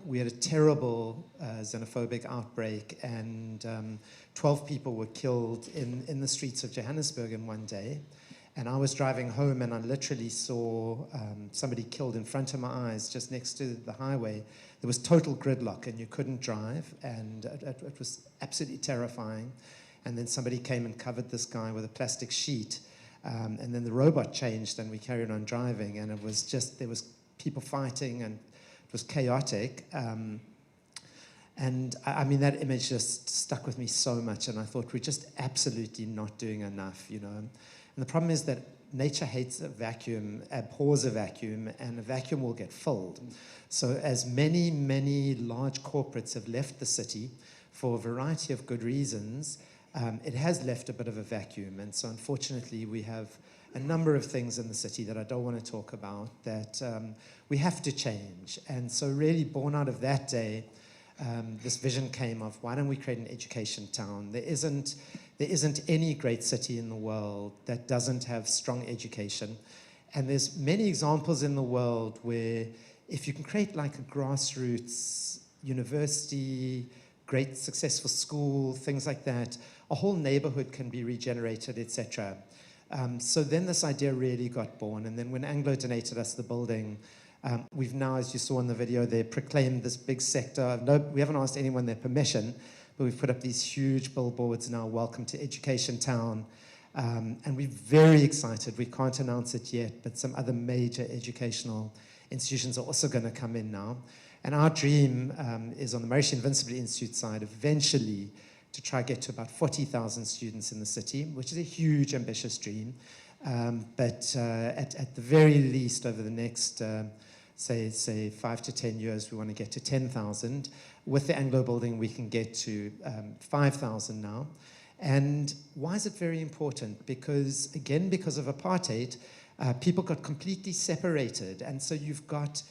we had a terrible xenophobic outbreak, and 12 people were killed in the streets of Johannesburg in one day. And I was driving home, and I literally saw somebody killed in front of my eyes, just next to the highway. There was total gridlock, and you couldn't drive, and it was absolutely terrifying. And then somebody came and covered this guy with a plastic sheet, and then the robot changed, and we carried on driving, and it was just, there was people fighting, and it was chaotic. And I mean, that image just stuck with me so much, and I thought, we're just absolutely not doing enough, you know. And the problem is that nature hates a vacuum, abhors a vacuum, and a vacuum will get filled. So as many, many large corporates have left the city for a variety of good reasons, it has left a bit of a vacuum. And so unfortunately, we have a number of things in the city that I don't want to talk about that we have to change. And so really born out of that day, this vision came of, why don't we create an education town? There isn't any great city in the world that doesn't have strong education. And there's many examples in the world where if you can create like a grassroots university, great successful school, things like that, a whole neighborhood can be regenerated, etc. So then this idea really got born. And then when Anglo donated us the building, we've now, as you saw in the video, they proclaimed this big sector. No, we haven't asked anyone their permission, but we've put up these huge billboards now, welcome to Education Town. And we're very excited. We can't announce it yet, but some other major educational institutions are also going to come in now. And our dream is on the Marishi Invincibility Institute side, eventually to try to get to about 40,000 students in the city, which is a huge, ambitious dream. But at the very least, over the next, say 5 to 10 years, we want to get to 10,000. With the Anglo building, we can get to 5,000 now. And why is it very important? Because, again, because of apartheid, people got completely separated. And so you've got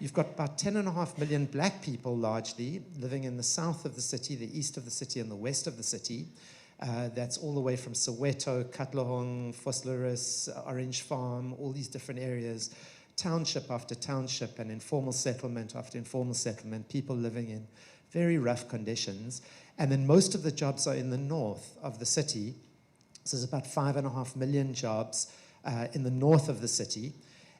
about 10.5 million black people, largely, living in the south of the city, the east of the city, and the west of the city. That's all the way from Soweto, Katlehong, Vosloorus, Orange Farm, all these different areas, township after township, and informal settlement after informal settlement, people living in very rough conditions. And then most of the jobs are in the north of the city. So there's about 5.5 million jobs in the north of the city.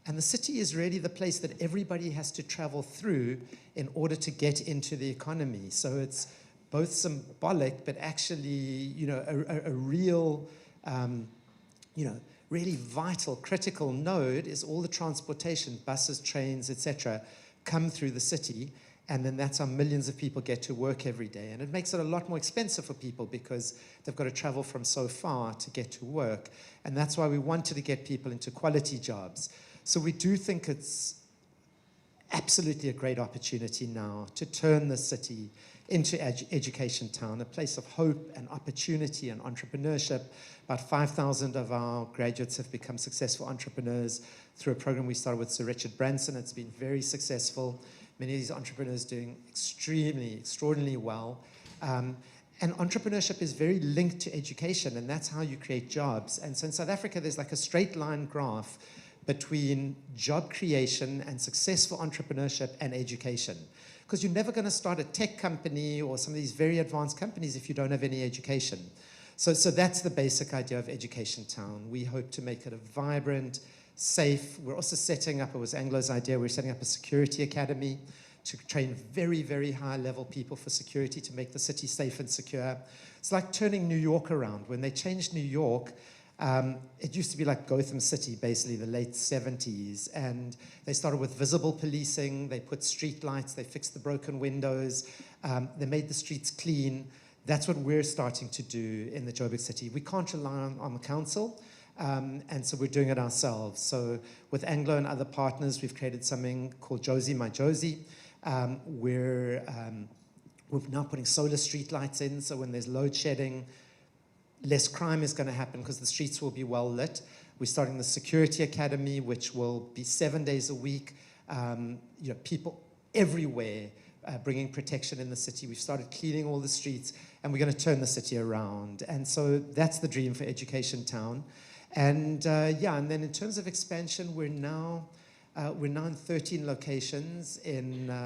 And the city is really the place that everybody has to travel through in order to get into the economy. So it's both symbolic, but actually, you know, a real, you know, really vital, critical node is all the transportation, buses, trains, etc., come through the city. And then that's how millions of people get to work every day. And it makes it a lot more expensive for people because they've got to travel from so far to get to work. And that's why we wanted to get people into quality jobs. So we do think it's absolutely a great opportunity now to turn the city into education town, a place of hope and opportunity and entrepreneurship. About 5,000 of our graduates have become successful entrepreneurs through a program we started with Sir Richard Branson. It's been very successful. Many of these entrepreneurs doing extraordinarily well. And entrepreneurship is very linked to education, and that's how you create jobs. And so in South Africa, there's like a straight line graph between job creation and successful entrepreneurship and education. Because you're never going to start a tech company or some of these very advanced companies if you don't have any education. So that's the basic idea of Education Town. We hope to make it a vibrant, safe. We're also setting up, it was Anglo's idea, we're setting up a security academy to train very, very high level people for security to make the city safe and secure. It's like turning New York around. When they changed New York, It used to be like Gotham City, basically, the late 70s. And they started with visible policing. They put street lights. They fixed the broken windows. They made the streets clean. That's what we're starting to do in the Joburg City. We can't rely on the council. And so we're doing it ourselves. So with Anglo and other partners, we've created something called Josie My Josie. We're now putting solar street lights in, so when there's load shedding, less crime is going to happen because the streets will be well lit. We're starting the Security Academy, which will be 7 days a week. People everywhere bringing protection in the city. We've started cleaning all the streets, and we're going to turn the city around. And so that's the dream for Education Town. And and then in terms of expansion, we're now in 13 locations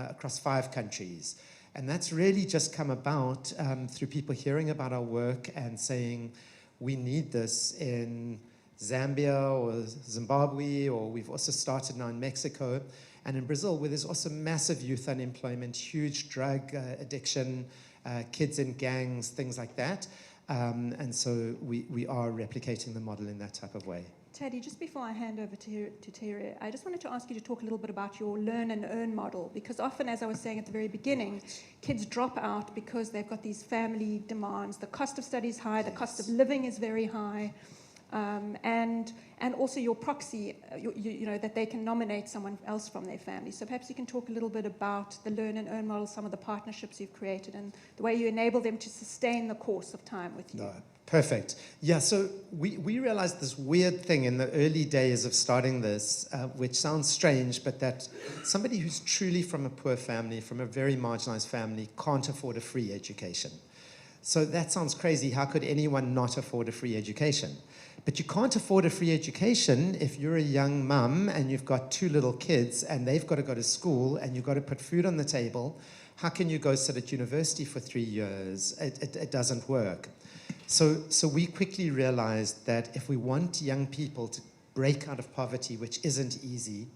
across 5 countries. And that's really just come about through people hearing about our work and saying, we need this in Zambia or Zimbabwe, or we've also started now in Mexico and in Brazil, where there's also massive youth unemployment, huge drug addiction, kids in gangs, things like that. And so we are replicating the model in that type of way. Taddy, just before I hand over to Tahirih, I just wanted to ask you to talk a little bit about your learn and earn model, because often, as I was saying at the very beginning, kids drop out because they've got these family demands. The cost of study is high, the cost of living is very high, and also your proxy, that they can nominate someone else from their family. So perhaps you can talk a little bit about the learn and earn model, some of the partnerships you've created, and the way you enable them to sustain the course of time with you. No. Perfect. Yeah, so we realized this weird thing in the early days of starting this, which sounds strange, but that somebody who's truly from a poor family, from a very marginalized family, can't afford a free education. So that sounds crazy. How could anyone not afford a free education? But you can't afford a free education if you're a young mum and you've got 2 little kids and they've got to go to school and you've got to put food on the table. How can you go sit at university for 3 years? It doesn't work. So we quickly realized that if we want young people to break out of poverty, which isn't easy,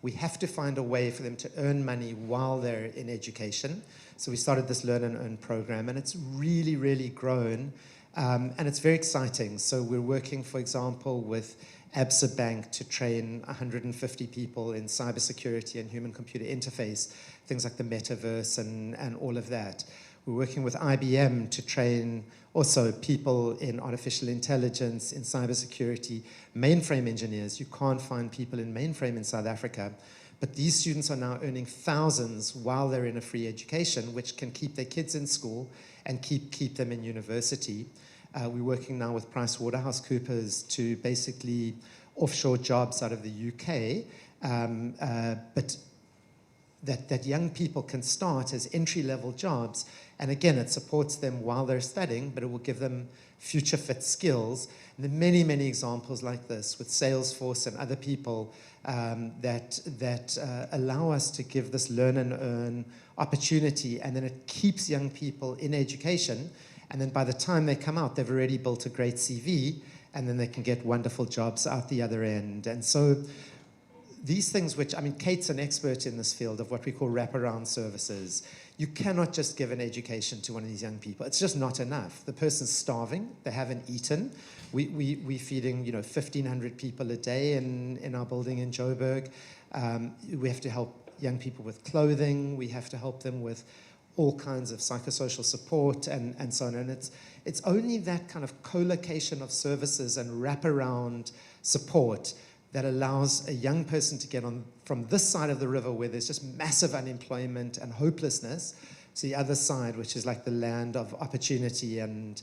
we have to find a way for them to earn money while they're in education. So we started this Learn and Earn program, and it's really, really grown, and it's very exciting. So we're working, for example, with Absa Bank to train 150 people in cybersecurity and human-computer interface, things like the metaverse and all of that. We're working with IBM to train also people in artificial intelligence, in cybersecurity, mainframe engineers. You can't find people in mainframe in South Africa. But these students are now earning thousands while they're in a free education, which can keep their kids in school and keep them in university. We're working now with PricewaterhouseCoopers to basically offshore jobs out of the UK, but that young people can start as entry-level jobs. And again, it supports them while they're studying, but it will give them future-fit skills. And there are many, many examples like this with Salesforce and other people that allow us to give this learn and earn opportunity, and then it keeps young people in education. And then by the time they come out, they've already built a great CV, and then they can get wonderful jobs out the other end. And so these things which, I mean, Kate's an expert in this field of what we call wraparound services. You cannot just give an education to one of these young people. It's just not enough. The person's starving. They haven't eaten. We're feeding 1,500 people a day in our building in Joburg. We have to help young people with clothing. We have to help them with all kinds of psychosocial support and so on. And it's only that kind of co-location of services and wraparound support that allows a young person to get on from this side of the river where there's just massive unemployment and hopelessness to the other side, which is like the land of opportunity and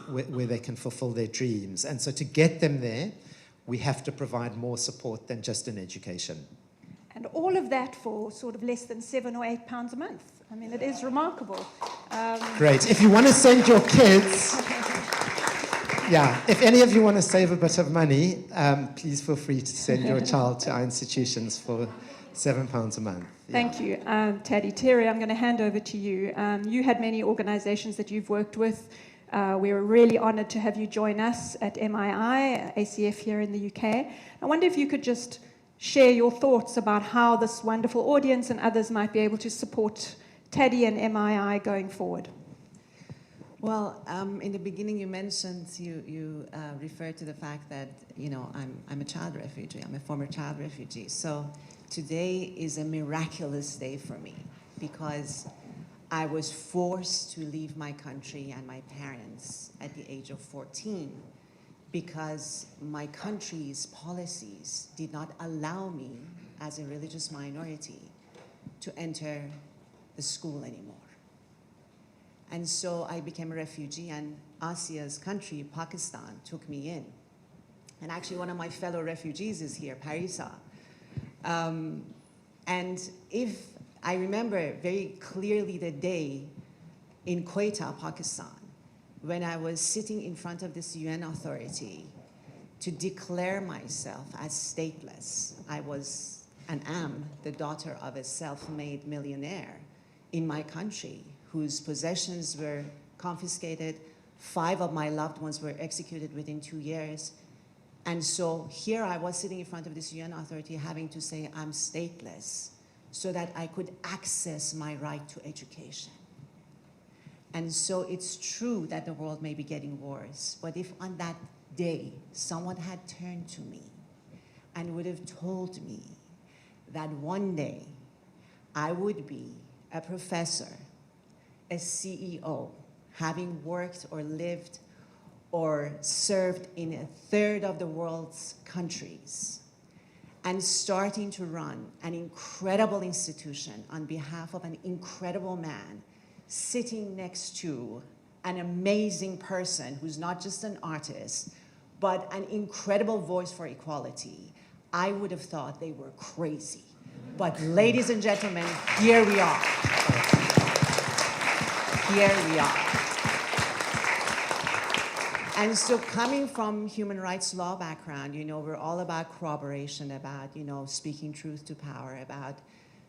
where they can fulfill their dreams. And so to get them there, we have to provide more support than just an education. And all of that for sort of less than £7 or £8 a month. I mean, it is remarkable. Great. If you want to send your kids... Yeah, if any of you want to save a bit of money, please feel free to send your child to our institutions for £7 a month. Yeah. Thank you, Taddy. Tahirih, I'm going to hand over to you. You had many organizations that you've worked with. We were really honored to have you join us at MII, ACF here in the UK. I wonder if you could just share your thoughts about how this wonderful audience and others might be able to support Taddy and MII going forward. Well, in the beginning you mentioned, you referred to the fact that, you know, I'm a child refugee, I'm a former child refugee. So today is a miraculous day for me because I was forced to leave my country and my parents at the age of 14 because my country's policies did not allow me as a religious minority to enter the school anymore. And so I became a refugee, and Asia's country, Pakistan, took me in. And actually one of my fellow refugees is here, Parisa. And if I remember very clearly the day in Quetta, Pakistan, when I was sitting in front of this UN authority to declare myself as stateless. I was and am the daughter of a self-made millionaire in my country whose possessions were confiscated. 5 of my loved ones were executed within 2 years. And so here I was sitting in front of this UN authority having to say I'm stateless so that I could access my right to education. And so it's true that the world may be getting worse, but if on that day someone had turned to me and would have told me that one day I would be a professor, a CEO, having worked or lived or served in 1/3 of the world's countries, and starting to run an incredible institution on behalf of an incredible man, sitting next to an amazing person who's not just an artist, but an incredible voice for equality, I would have thought they were crazy. But ladies and gentlemen, here we are. Here we are. And so coming from human rights law background, you know, we're all about corroboration, about, you know, speaking truth to power, about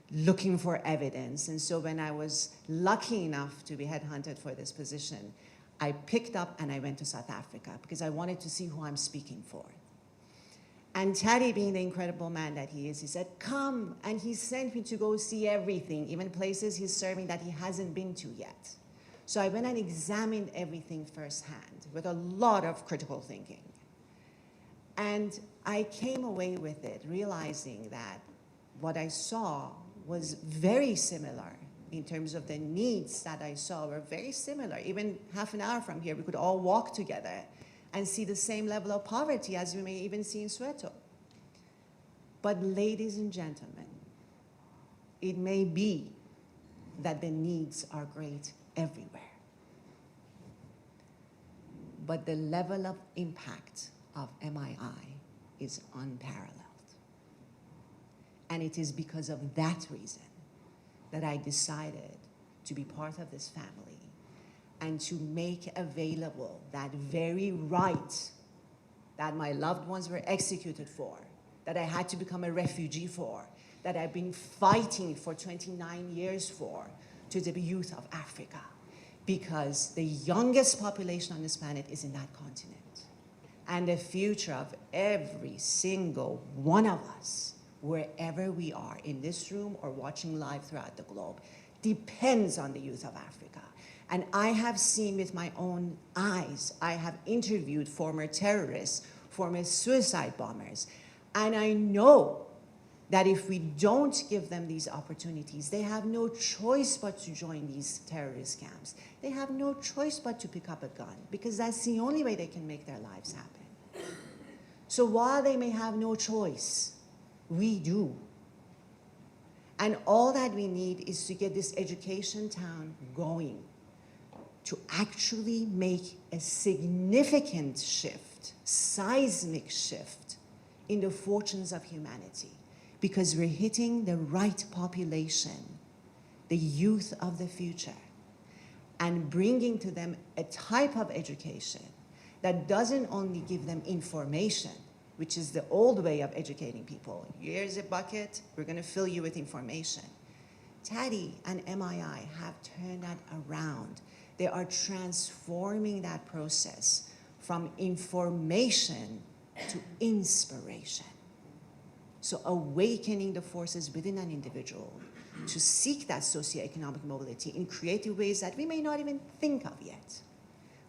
looking for evidence. And so when I was lucky enough to be headhunted for this position, I picked up and I went to South Africa because I wanted to see who I'm speaking for. And Taddy, being the incredible man that he is, he said, come. And he sent me to go see everything, even places he's serving that he hasn't been to yet. So I went and examined everything firsthand with a lot of critical thinking. And I came away with it realizing that what I saw was very similar in terms of the needs that I saw were very similar. Even half an hour from here, we could all walk together and see the same level of poverty as we may even see in Soweto. But ladies and gentlemen, it may be that the needs are great everywhere. But the level of impact of MII is unparalleled. And it is because of that reason that I decided to be part of this family and to make available that very right that my loved ones were executed for, that I had to become a refugee for, that I've been fighting for 29 years for, to the youth of Africa. Because the youngest population on this planet is in that continent. And the future of every single one of us, wherever we are, in this room or watching live throughout the globe, depends on the youth of Africa. And I have seen with my own eyes, I have interviewed former terrorists, former suicide bombers, and I know that if we don't give them these opportunities, they have no choice but to join these terrorist camps. They have no choice but to pick up a gun, because that's the only way they can make their lives happen. So while they may have no choice, we do. And all that we need is to get this education town going, to actually make a significant shift, seismic shift in the fortunes of humanity, because we're hitting the right population, the youth of the future, and bringing to them a type of education that doesn't only give them information, which is the old way of educating people. Here's a bucket, we're gonna fill you with information. Taddy and MII have turned that around. They are transforming that process from information to inspiration. So awakening the forces within an individual to seek that socioeconomic mobility in creative ways that we may not even think of yet.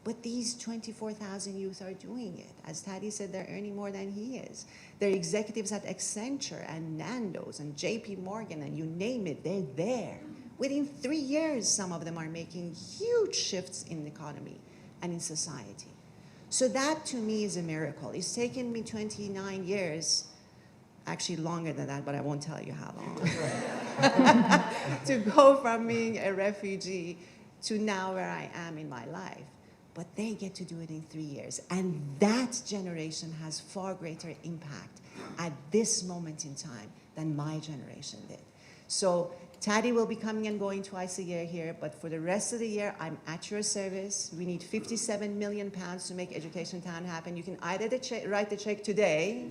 But these 24,000 youth are doing it. As Taddy said, they're earning more than he is. They're executives at Accenture and Nando's and JP Morgan and you name it, they're there. Within 3 years, some of them are making huge shifts in the economy and in society. So that to me is a miracle. It's taken me 29 years, actually longer than that, but I won't tell you how long, to go from being a refugee to now where I am in my life. But they get to do it in 3 years. And that generation has far greater impact at this moment in time than my generation did. So Taddy will be coming and going twice a year here, but for the rest of the year, I'm at your service. We need 57 million pounds to make Education Town happen. You can either write the check today,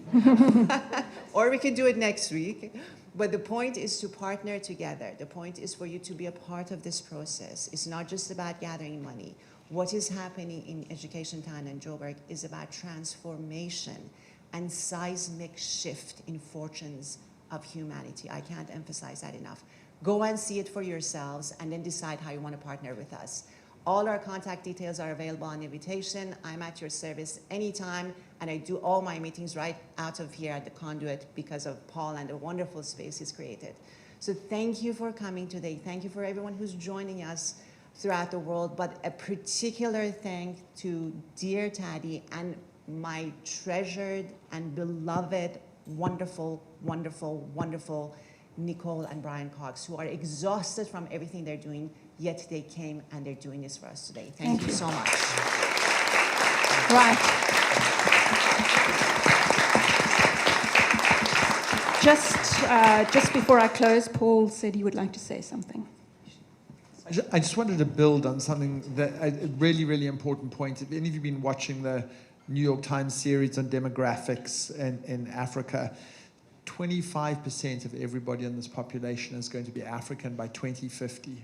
or we can do it next week. But the point is to partner together. The point is for you to be a part of this process. It's not just about gathering money. What is happening in Education Town and Joburg is about transformation and seismic shift in fortunes of humanity. I can't emphasize that enough. Go and see it for yourselves and then decide how you want to partner with us. All our contact details are available on invitation. I'm at your service anytime, and I do all my meetings right out of here at the Conduit because of Paul and the wonderful space he's created. So thank you for coming today. Thank you for everyone who's joining us throughout the world, but a particular thank to dear Taddy and my treasured and beloved, wonderful, wonderful, wonderful Nicole and Brian Cox, who are exhausted from everything they're doing, yet they came and they're doing this for us today. Thank you so much. Right. Just before I close, Paul said he would like to say something. I just wanted to build on something that a really, really important point. If any of you have been watching the New York Times series on demographics in Africa, 25% of everybody in this population is going to be African by 2050.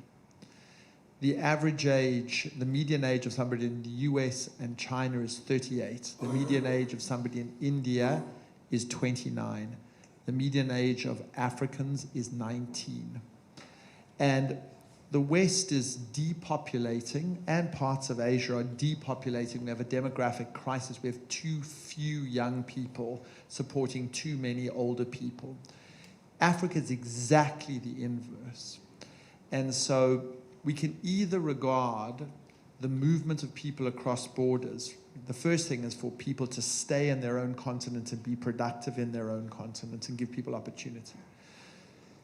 The average age, the median age of somebody in the US and China is 38. The median age of somebody in India is 29. The median age of Africans is 19. And the West is depopulating, and parts of Asia are depopulating. We have a demographic crisis. We have too few young people supporting too many older people. Africa is exactly the inverse. And so we can either regard the movement of people across borders. The first thing is for people to stay in their own continent and be productive in their own continent and give people opportunity.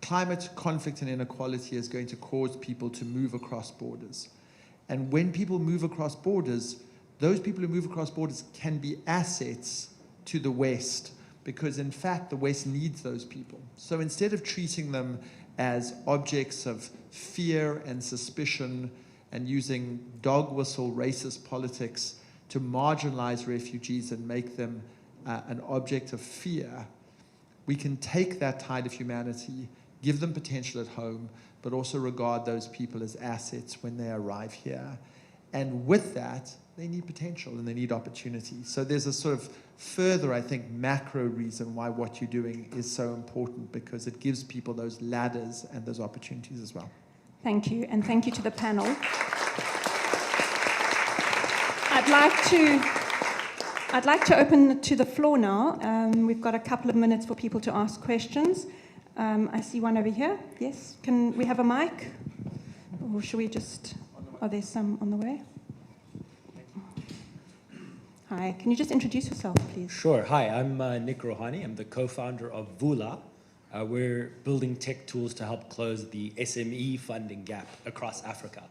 Climate conflict and inequality is going to cause people to move across borders. And when people move across borders, those people who move across borders can be assets to the West, because in fact the West needs those people. So instead of treating them as objects of fear and suspicion and using dog whistle racist politics to marginalize refugees and make them an object of fear, we can take that tide of humanity, give them potential at home, but also regard those people as assets when they arrive here. And with that, they need potential and they need opportunity. So there's a sort of further, I think, macro reason why what you're doing is so important, because it gives people those ladders and those opportunities as well. Thank you, and thank you to the panel. I'd like to open to the floor now. We've got a couple of minutes for people to ask questions. I see one over here. Yes, can we have a mic? Or should we just, are there some on the way? Hi, can you just introduce yourself, please? Sure. Hi, I'm Nick Rohani. I'm the co-founder of Vula. We're building tech tools to help close the SME funding gap across Africa.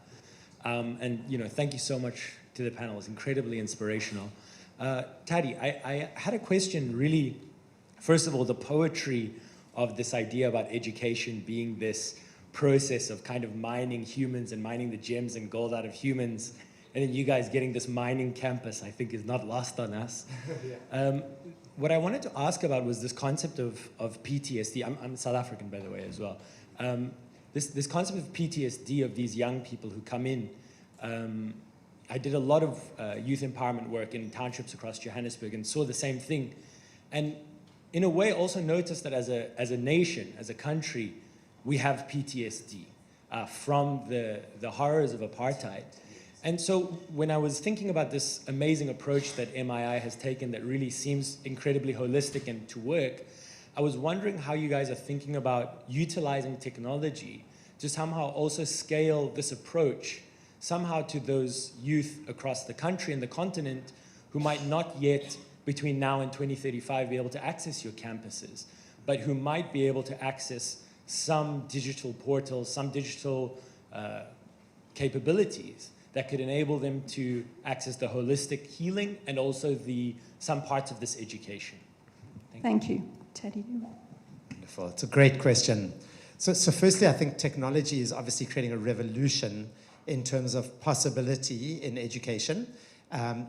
And thank you so much to the panel. It's incredibly inspirational. Taddy, I had a question really, first of all, the poetry of this idea about education being this process of kind of mining humans and mining the gems and gold out of humans. And then you guys getting this mining campus, I think, is not lost on us. Yeah. What I wanted to ask about was this concept of PTSD. I'm South African, by the way, as well. This concept of PTSD of these young people who come in. I did a lot of youth empowerment work in townships across Johannesburg and saw the same thing. And in a way, also noticed that as a nation, as a country, we have PTSD from the horrors of apartheid. And so when I was thinking about this amazing approach that MII has taken that really seems incredibly holistic and to work, I was wondering how you guys are thinking about utilizing technology to somehow also scale this approach somehow to those youth across the country and the continent who might not yet, between now and 2035, be able to access your campuses, but who might be able to access some digital portals, some digital capabilities that could enable them to access the holistic healing and also some parts of this education. Thank you. Taddy. Wonderful. It's a great question. So firstly, I think technology is obviously creating a revolution in terms of possibility in education.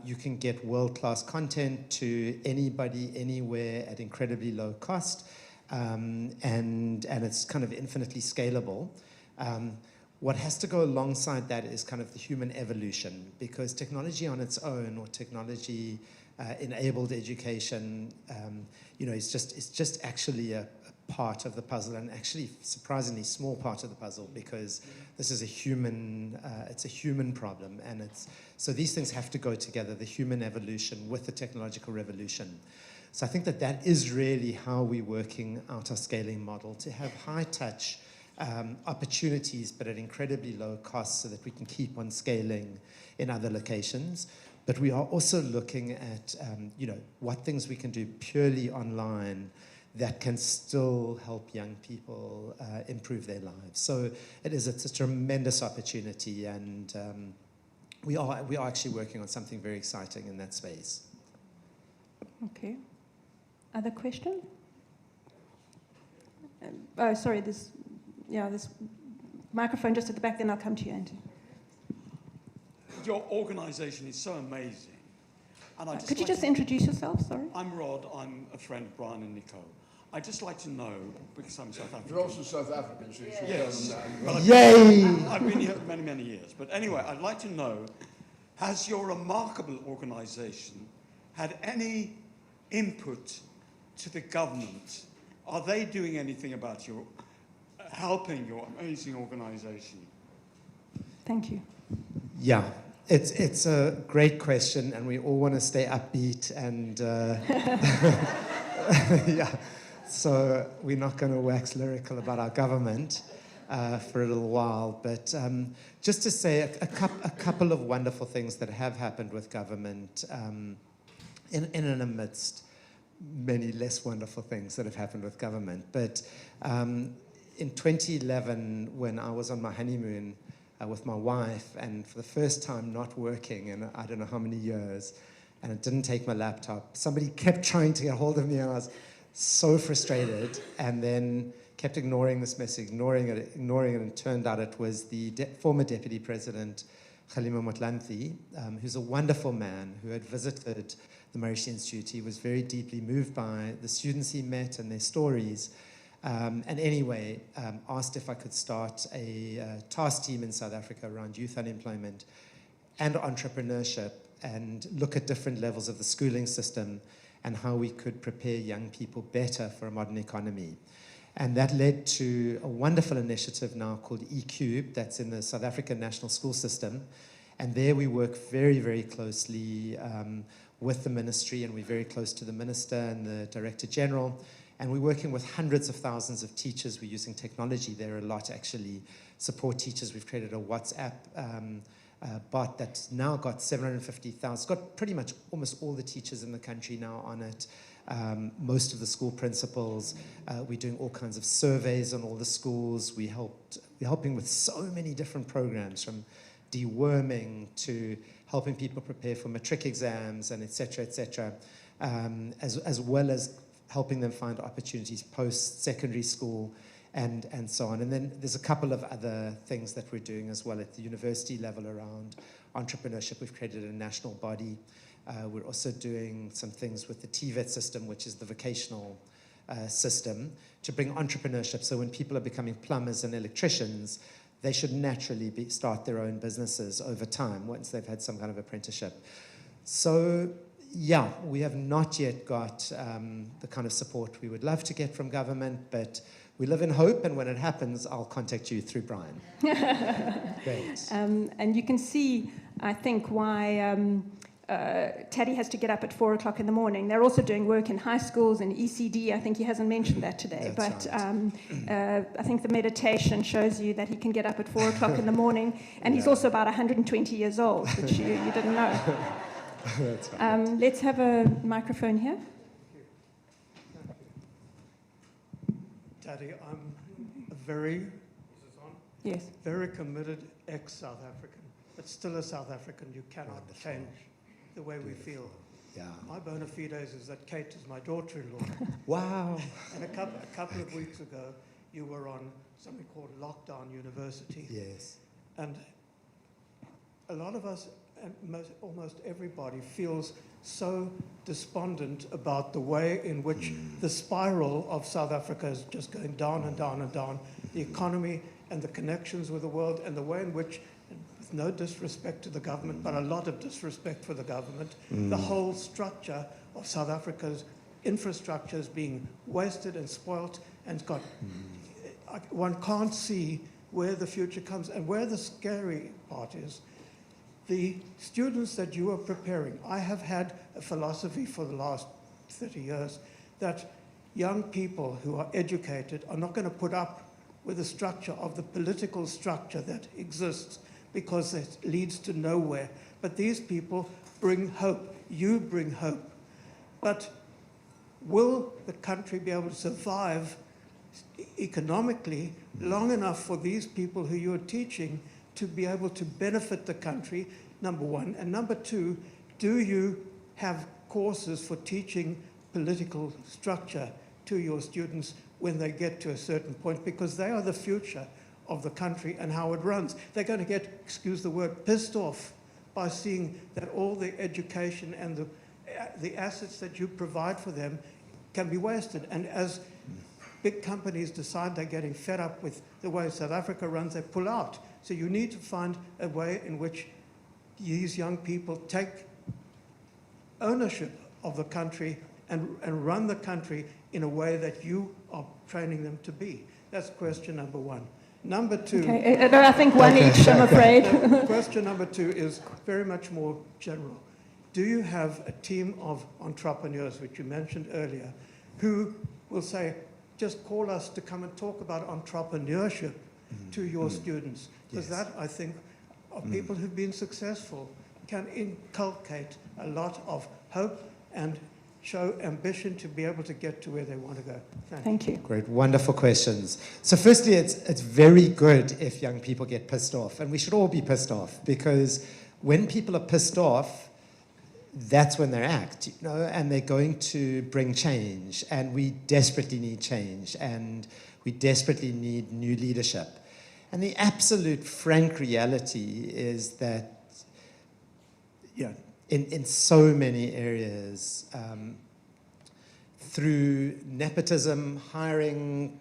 You can get world-class content to anybody, anywhere at incredibly low cost, and it's kind of infinitely scalable. What has to go alongside that is kind of the human evolution, because technology on its own, or technology enabled education, it's just actually a part of the puzzle, and actually surprisingly small part of the puzzle, because this is it's a human problem, and so these things have to go together, the human evolution with the technological revolution. So I think that is really how we're working out our scaling model, to have high touch opportunities, but at incredibly low cost, so that we can keep on scaling in other locations. But we are also looking at what things we can do purely online that can still help young people improve their lives. So it's a tremendous opportunity, and we are actually working on something very exciting in that space. Okay. Other question? Oh, sorry, this microphone just at the back, then I'll come to you, Andy. Your organisation is so amazing. And could you just introduce yourself, sorry? I'm Rod, I'm a friend of Brian and Nicole. I'd just like to know, because I'm South African. You're also South African, so you should yes. tell them that. Yay! I've been here many, many years. But anyway, I'd like to know, has your remarkable organisation had any input to the government? Are they doing anything about helping your amazing organisation? Thank you. Yeah, it's a great question, and we all want to stay upbeat, and yeah. So we're not going to wax lyrical about our government for a little while, but just to say a couple of wonderful things that have happened with government in and amidst many less wonderful things that have happened with government. But in 2011, when I was on my honeymoon with my wife, and for the first time not working in I don't know how many years, and it didn't take my laptop, somebody kept trying to get hold of me, and I was so frustrated, and then kept ignoring this message, ignoring it, and it turned out it was the former Deputy President, Kgalema Motlanthe, who's a wonderful man who had visited the Maharishi Institute. He was very deeply moved by the students he met and their stories, and anyway, asked if I could start a task team in South Africa around youth unemployment and entrepreneurship, and look at different levels of the schooling system and how we could prepare young people better for a modern economy. And that led to a wonderful initiative now called eCube, that's in the South African National School System. And there we work very, very closely with the ministry, and we're very close to the minister and the Director General. And we're working with hundreds of thousands of teachers. We're using technology there a lot, actually, support teachers. We've created a WhatsApp bot that's now got 750,000. It's got pretty much almost all the teachers in the country now on it. Most of the school principals. We're doing all kinds of surveys on all the schools. We're helping with so many different programs, from deworming to helping people prepare for matric exams, and et cetera, as well as helping them find opportunities post-secondary school, and so on. And then there's a couple of other things that we're doing as well at the university level around entrepreneurship. We've created a national body. We're also doing some things with the TVET system, which is the vocational system, to bring entrepreneurship. So when people are becoming plumbers and electricians, they should naturally start their own businesses over time once they've had some kind of apprenticeship. So yeah, we have not yet got the kind of support we would love to get from government, but we live in hope, and when it happens, I'll contact you through Brian. Great. And you can see I think, why Taddy has to get up at 4 o'clock in the morning. They're also doing work in high schools and ECD. I think he hasn't mentioned that today. That's right. I think the meditation shows you that he can get up at 4 o'clock in the morning, and he's also about 120 years old, which you didn't know. That's right. Let's have a microphone here. Taddy, I'm a very committed ex-South African, but still a South African. You cannot change the way we feel. Yeah. My bona fides is that Kate is my daughter-in-law. Wow. And a couple of weeks ago, you were on something called Lockdown University. Yes. And a lot of us, and almost everybody, feels so despondent about the way in which the spiral of South Africa is just going down and down and down. The economy and the connections with the world, and the way in which, with no disrespect to the government, but a lot of disrespect for the government, the whole structure of South Africa's infrastructure is being wasted and spoilt, and got, one can't see where the future comes. And where the scary part is, the students that you are preparing, I have had a philosophy for the last 30 years that young people who are educated are not going to put up with the structure of the political structure that exists, because it leads to nowhere. But these people bring hope. You bring hope. But will the country be able to survive economically long enough for these people who you're teaching to be able to benefit the country, number one? And number two, do you have courses for teaching political structure to your students when they get to a certain point? Because they are the future of the country and how it runs. They're going to get, excuse the word, pissed off by seeing that all the education and the assets that you provide for them can be wasted. And as big companies decide they're getting fed up with the way South Africa runs, they pull out. So you need to find a way in which these young people take ownership of the country and run the country in a way that you are training them to be. That's question number one. Number two... Okay, I think one each, I'm afraid. Question number two is very much more general. Do you have a team of entrepreneurs, which you mentioned earlier, who will say, just call us to come and talk about entrepreneurship to your students? Because that, I think, of people who've been successful can inculcate a lot of hope and show ambition to be able to get to where they want to go. Thank you. Great, wonderful questions. So firstly, it's very good if young people get pissed off, and we should all be pissed off, because when people are pissed off, that's when they act, and they're going to bring change, and we desperately need change, and we desperately need new leadership. And the absolute frank reality is that, in so many areas, through nepotism, hiring,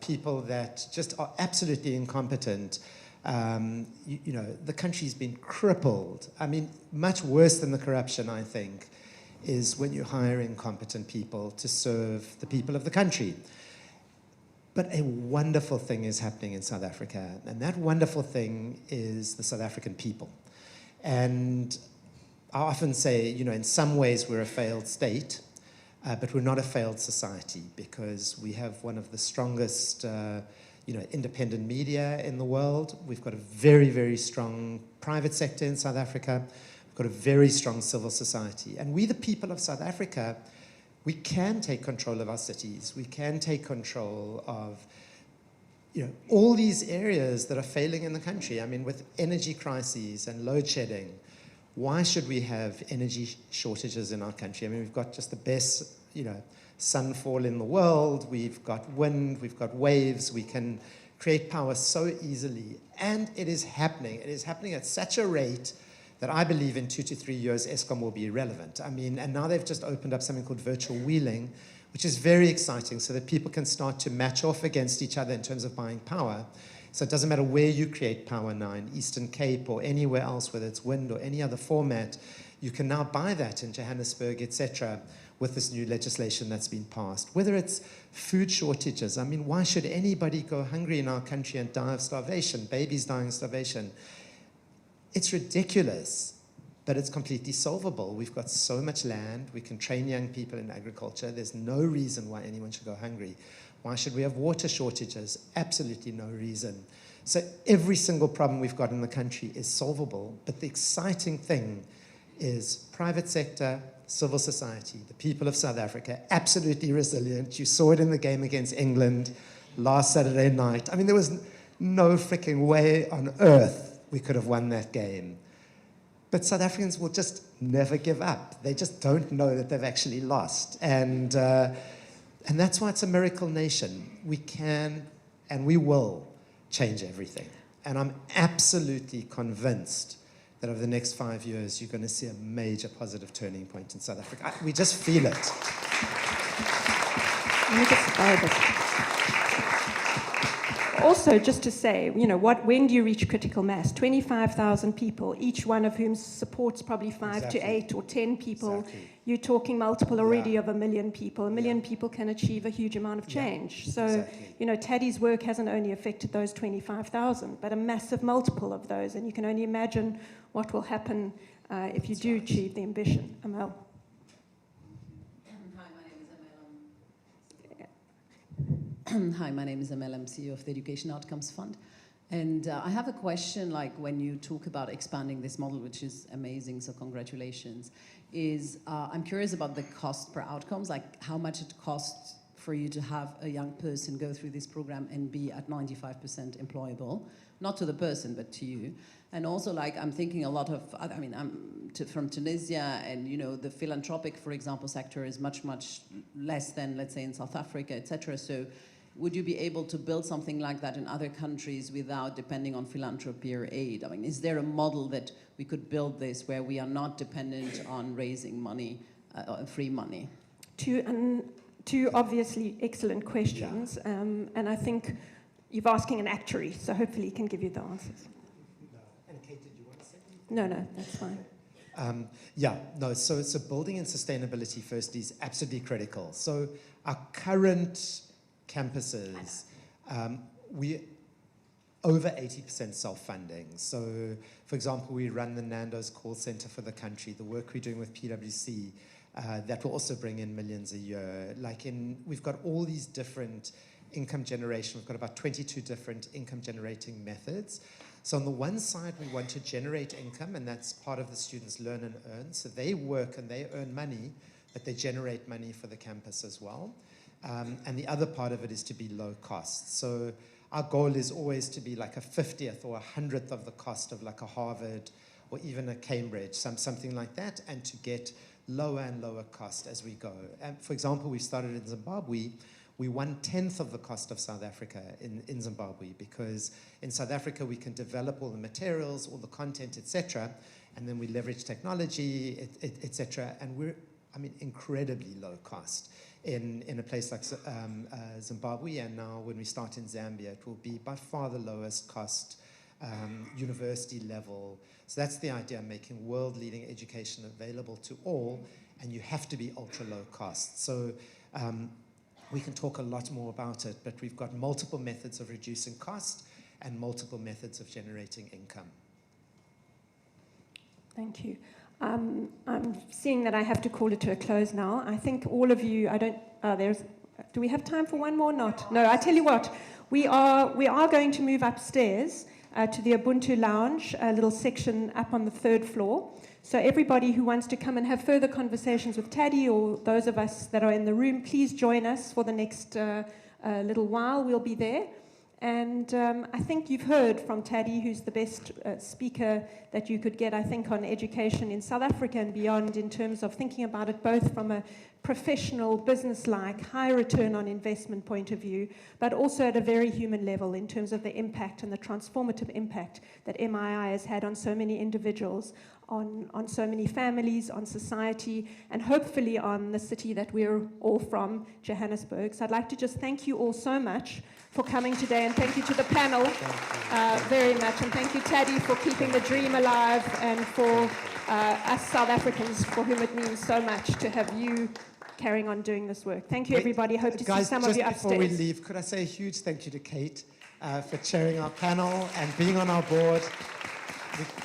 people that just are absolutely incompetent, the country's been crippled. I mean, much worse than the corruption, I think, is when you hire incompetent people to serve the people of the country. But a wonderful thing is happening in South Africa, and that wonderful thing is the South African people. And I often say, in some ways we're a failed state, but we're not a failed society, because we have one of the strongest independent media in the world. We've got a very, very strong private sector in South Africa. We've got a very strong civil society. And we, the people of South Africa, we can take control of our cities. We can take control of all these areas that are failing in the country. I mean, with energy crises and load shedding, why should we have energy shortages in our country? I mean, we've got just the best, sunfall in the world. We've got wind, we've got waves. We can create power so easily. And it is happening. It is happening at such a rate that I believe in 2 to 3 years, Eskom will be irrelevant. I mean, and now they've just opened up something called virtual wheeling, which is very exciting, so that people can start to match off against each other in terms of buying power. So it doesn't matter where you create power now, in Eastern Cape or anywhere else, whether it's wind or any other format, you can now buy that in Johannesburg, etc., with this new legislation that's been passed. Whether it's food shortages, I mean, why should anybody go hungry in our country and die of starvation, babies dying of starvation? It's ridiculous, but it's completely solvable. We've got so much land. We can train young people in agriculture. There's no reason why anyone should go hungry. Why should we have water shortages? Absolutely no reason. So every single problem we've got in the country is solvable, but the exciting thing is private sector, civil society, the people of South Africa, absolutely resilient. You saw it in the game against England last Saturday night. I mean, there was no freaking way on earth we could have won that game. But South Africans will just never give up. They just don't know that they've actually lost. And that's why it's a miracle nation. We can and we will change everything. And I'm absolutely convinced that over the next 5 years, you're going to see a major positive turning point in South Africa. We just feel it. Also, just to say, when do you reach critical mass? 25,000 people, each one of whom supports probably 5 to 8 or 10 people. Exactly. You're talking multiple already of 1 million people. 1 million people can achieve a huge amount of change. So, exactly. Taddy's work hasn't only affected those 25,000, but a massive multiple of those. And you can only imagine what will happen if you do achieve the ambition. Amel. Hi, my name is Amel. I'm CEO of the Education Outcomes Fund. And I have a question, like when you talk about expanding this model, which is amazing, so congratulations, I'm curious about the cost per outcomes, like how much it costs for you to have a young person go through this program and be at 95% employable, not to the person, but to you. And also, like, I'm thinking a lot of, I'm from Tunisia, and, the philanthropic, for example, sector is much, much less than, let's say, in South Africa, etc. So would you be able to build something like that in other countries without depending on philanthropy or aid? I mean, is there a model that we could build this where we are not dependent on raising money, free money? Two obviously excellent questions, and I think you're asking an actuary, so hopefully he can give you the answers. And Kate, did you want to say anything? No, that's fine. So building and sustainability firstly is absolutely critical. So our current campuses, we over 80% self-funding. So, for example, we run the Nando's call center for the country, the work we're doing with PwC, that will also bring in millions a year. We've got all these different income generation. We've got about 22 different income generating methods. So on the one side, we want to generate income, and that's part of the students learn and earn. So they work and they earn money, but they generate money for the campus as well. And the other part of it is to be low cost. So our goal is always to be like a 50th or 100th of the cost of like a Harvard or even a Cambridge, something like that, and to get lower and lower cost as we go. And for example, we started in Zimbabwe. We 1/10 of the cost of South Africa in Zimbabwe, because in South Africa we can develop all the materials, all the content, etc., and then we leverage technology, etc., and we're, incredibly low cost in a place like Zimbabwe, and now when we start in Zambia, it will be by far the lowest cost university level. So that's the idea, making world-leading education available to all, and you have to be ultra low cost. So we can talk a lot more about it, but we've got multiple methods of reducing cost and multiple methods of generating income. Thank you. I'm seeing that I have to call it to a close now. I think all of you, do we have time for one more? Not? No, I tell you what, we are going to move upstairs to the Ubuntu Lounge, a little section up on the 3rd floor. So everybody who wants to come and have further conversations with Taddy, or those of us that are in the room, please join us for the next little while. We'll be there. And I think you've heard from Taddy, who's the best speaker that you could get, I think, on education in South Africa and beyond, in terms of thinking about it both from a professional, business-like, high return on investment point of view, but also at a very human level in terms of the impact and the transformative impact that MII has had on so many individuals, on so many families, on society, and hopefully on the city that we're all from, Johannesburg. So I'd like to just thank you all so much for coming today, and thank you to the panel very much, and thank you, Taddy, for keeping the dream alive, and for us South Africans, for whom it means so much to have you carrying on doing this work. Thank you, everybody. Hope to see some of you upstairs. Guys, just before we leave, could I say a huge thank you to Kate for chairing our panel and being on our board.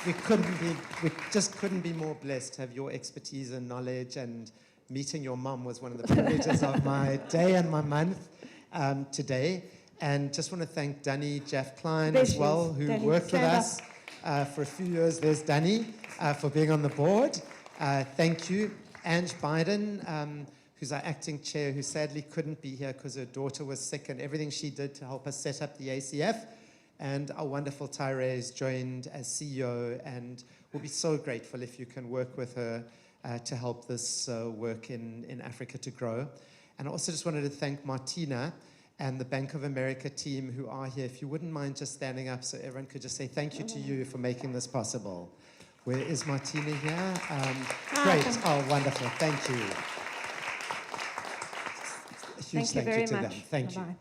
we just couldn't be more blessed to have your expertise and knowledge, and meeting your mom was one of the privileges of my day and my month today. And just want to thank Danny Jeff Klein as well, who worked with us for a few years. There's Danny for being on the board. Thank you. Ange Biden, who's our acting chair, who sadly couldn't be here because her daughter was sick, and everything she did to help us set up the ACF. And our wonderful Tahirih has joined as CEO, and we'll be so grateful if you can work with her to help this work in Africa to grow. And I also just wanted to thank Martina and the Bank of America team who are here. If you wouldn't mind just standing up so everyone could just say thank you to you for making this possible. Where is Martina here? Great. Oh, wonderful. Thank you. A huge thank you to them. Thank you.